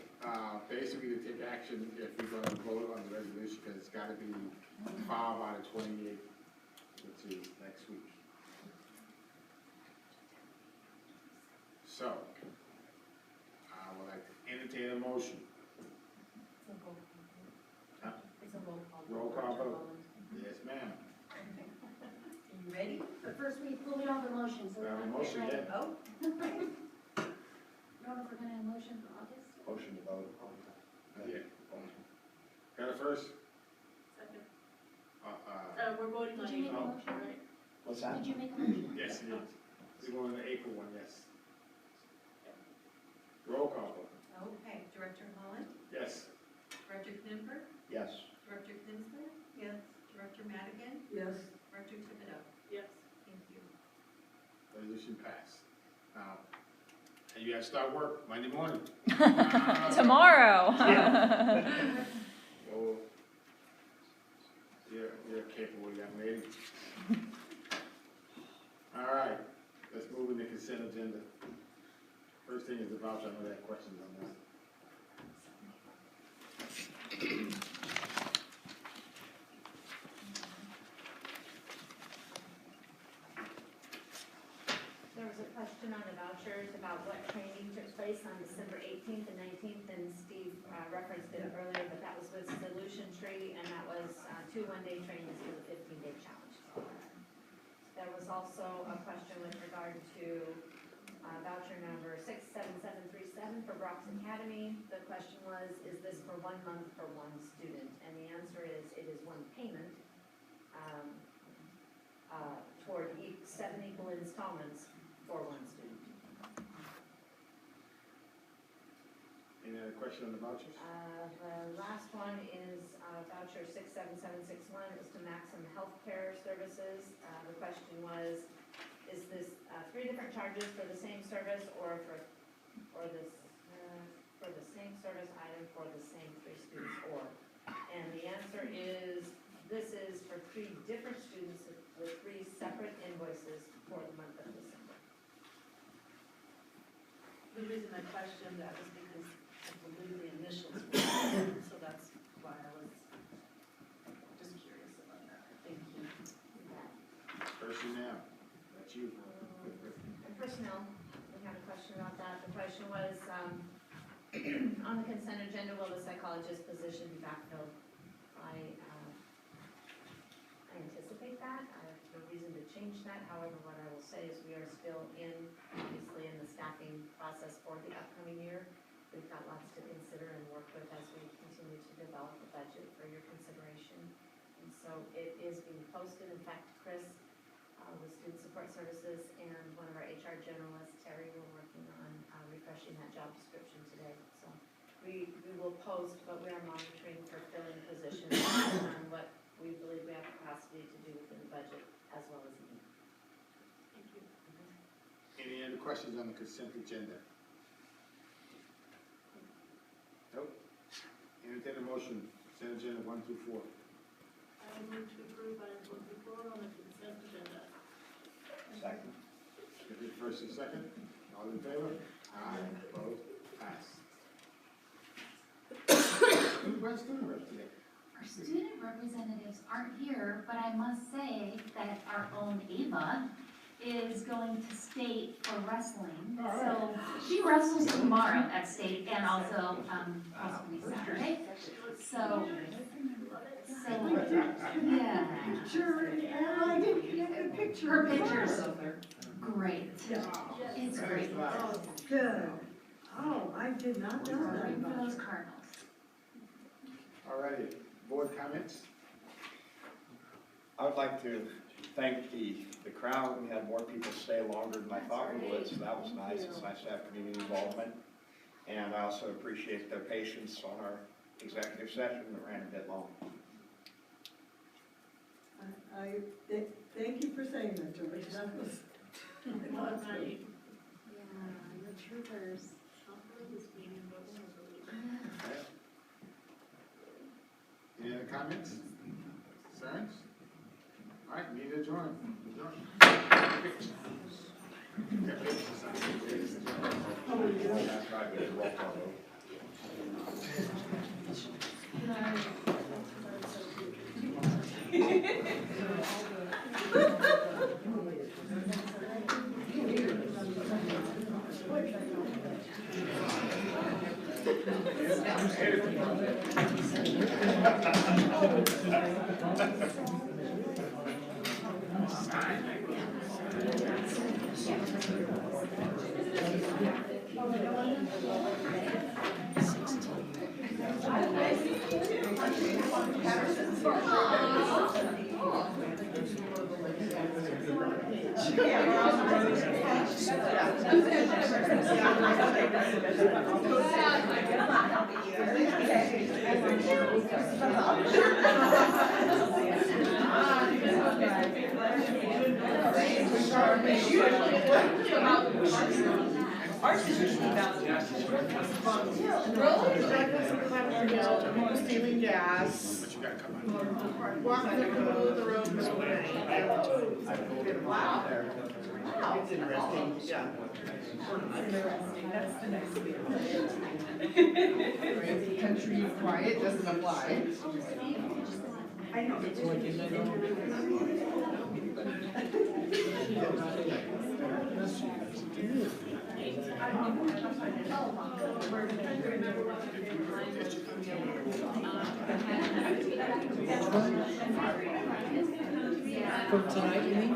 basically to take action, if we're gonna vote on the resolution, because it's gotta be filed by the 28th, which is next week. So, I would like to entertain a motion. Huh? It's a roll call. Roll call vote. Yes, ma'am. Are you ready? But first we don't have a motion, so We we have a want to motion get ready. yet. Oh, I don't know if we're gonna have a motion for August. Motion to vote. Yeah. Got it first? Second. Uh, We're voting on Did you make a April, motion? right? What's that? Did you make a motion? yes, it is. We're going to the April one, yes. Roll call vote. okay. Director Holland, Yes. Director Knipper, Yes. Director Knudsen? Yes. Director Madigan, Yes, Director Thibodeau? Yes. Thank you. Resolution passed. Now, and you have to start work Monday morning. Tomorrow. Oh, you're a capable young lady. All right, let's move into consent agenda. First thing is the voucher, I know they have questions on that. There was a question on the vouchers about what training took place on December 18th and 19th, and Steve referenced it earlier, but that was with Solution Tree, and that was 2 one-day trainings for the 15-day challenge. There was also a question with regard to voucher number 67737 for Brock's Academy. The question was, is this for 1 month for one student? And the answer is, it is one payment toward 7 equal installments for one student. Any other question on the vouchers? The last one is voucher 67761. It was to Maxim Healthcare Services. The question was, is this 3 different charges for the same service or for the same service item for the same 3 students or? And the answer is, this is for 3 different students with 3 separate invoices for the month of December. The reason I questioned that was because I believe the initials were, so that's why I was just curious about that. Thank you. Personnel, that's you. Personnel, we had a question about that. The question was, on the consent agenda, will the psychologist position be backfilled? I anticipate that. I have no reason to change that. However, what I will say is we are still obviously in the staffing process for the upcoming year. We've got lots to consider and work with as we continue to develop a budget for your consideration. And so it is being posted. In fact, Chris, with Student Support Services, and one of our HR generalists, Terry, we're working on refreshing that job description today. So we will post, but we are monitoring for filling positions on what we believe we have capacity to do within the budget as well as need. Thank you. Any other questions on the consent agenda? Nope. Entertain a motion, consent agenda 1 through 4. I will move to approve items 1 through 4 on the consent agenda. Second. If it's first and second, all in favor? Aye. Opposed? Passed. Where's student reps today? Our student representatives aren't here, but I must say that our own Ava is going to state for wrestling. All right. So she wrestles tomorrow at state and also possibly Saturday. So, yeah. Picture, and I didn't get a picture. Her picture's great. It's great. Oh, good. Oh, I did not know that Rooting for about those her. Cardinals. All righty, board comments? I would like to thank the crowd. We had more people stay longer than I thought we would, so that was nice. It's nice to have community involvement. And I also appreciate their patience on our executive session that ran a bit long. Thank you for saying that, George. That was. Right. Yeah, the troopers. Not for this meeting, but one of the Any other comments? Concerns? All right, meeting adjourned. That's right, we did a roll call vote. Ours is usually about. Stealing gas. But you gotta come on. Walking the middle of the road. Wow. It's interesting, yeah. That's the next thing. Country quiet doesn't apply. I know. For tonight, you mean?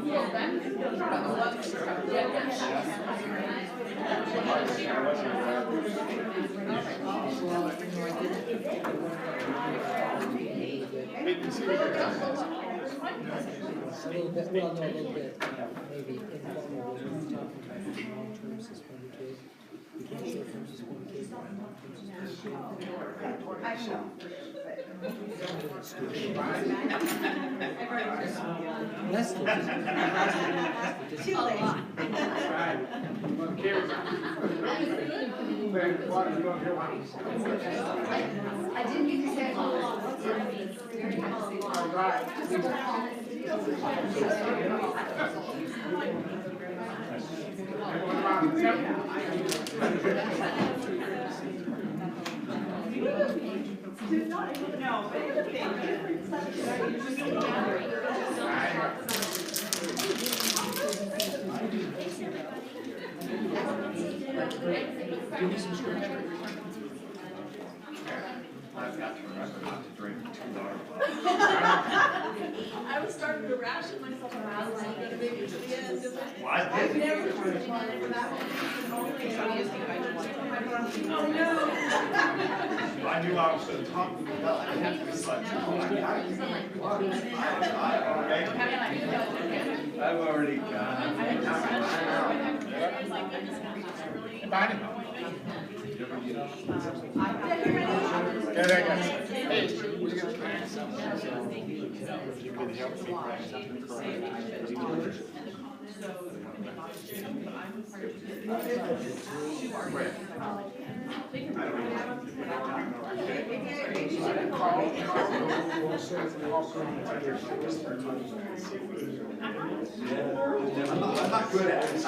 A little bit, well, no, a little bit, maybe informal, we're talking about long-term suspended kids. We can't short-term suspended kids, long-term suspended kids. I know. Less than. Too late. Right. Well, Karen's on. Water, you don't hear one. I didn't get to say it. All right. Everyone around the table? No, Give me some structure. I've got to remember not to drink too large. I was starting to ration myself around, so I'm gonna make it to the end of it. Well, I did. Never tried one for that one. Oh, no. I knew I was gonna talk about, I had to be like, I've already got Bonnie? Good, I guess. Hey, we're gonna plan something, so if you could help me plan something for I'm not good at it.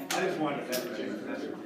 I just wanted to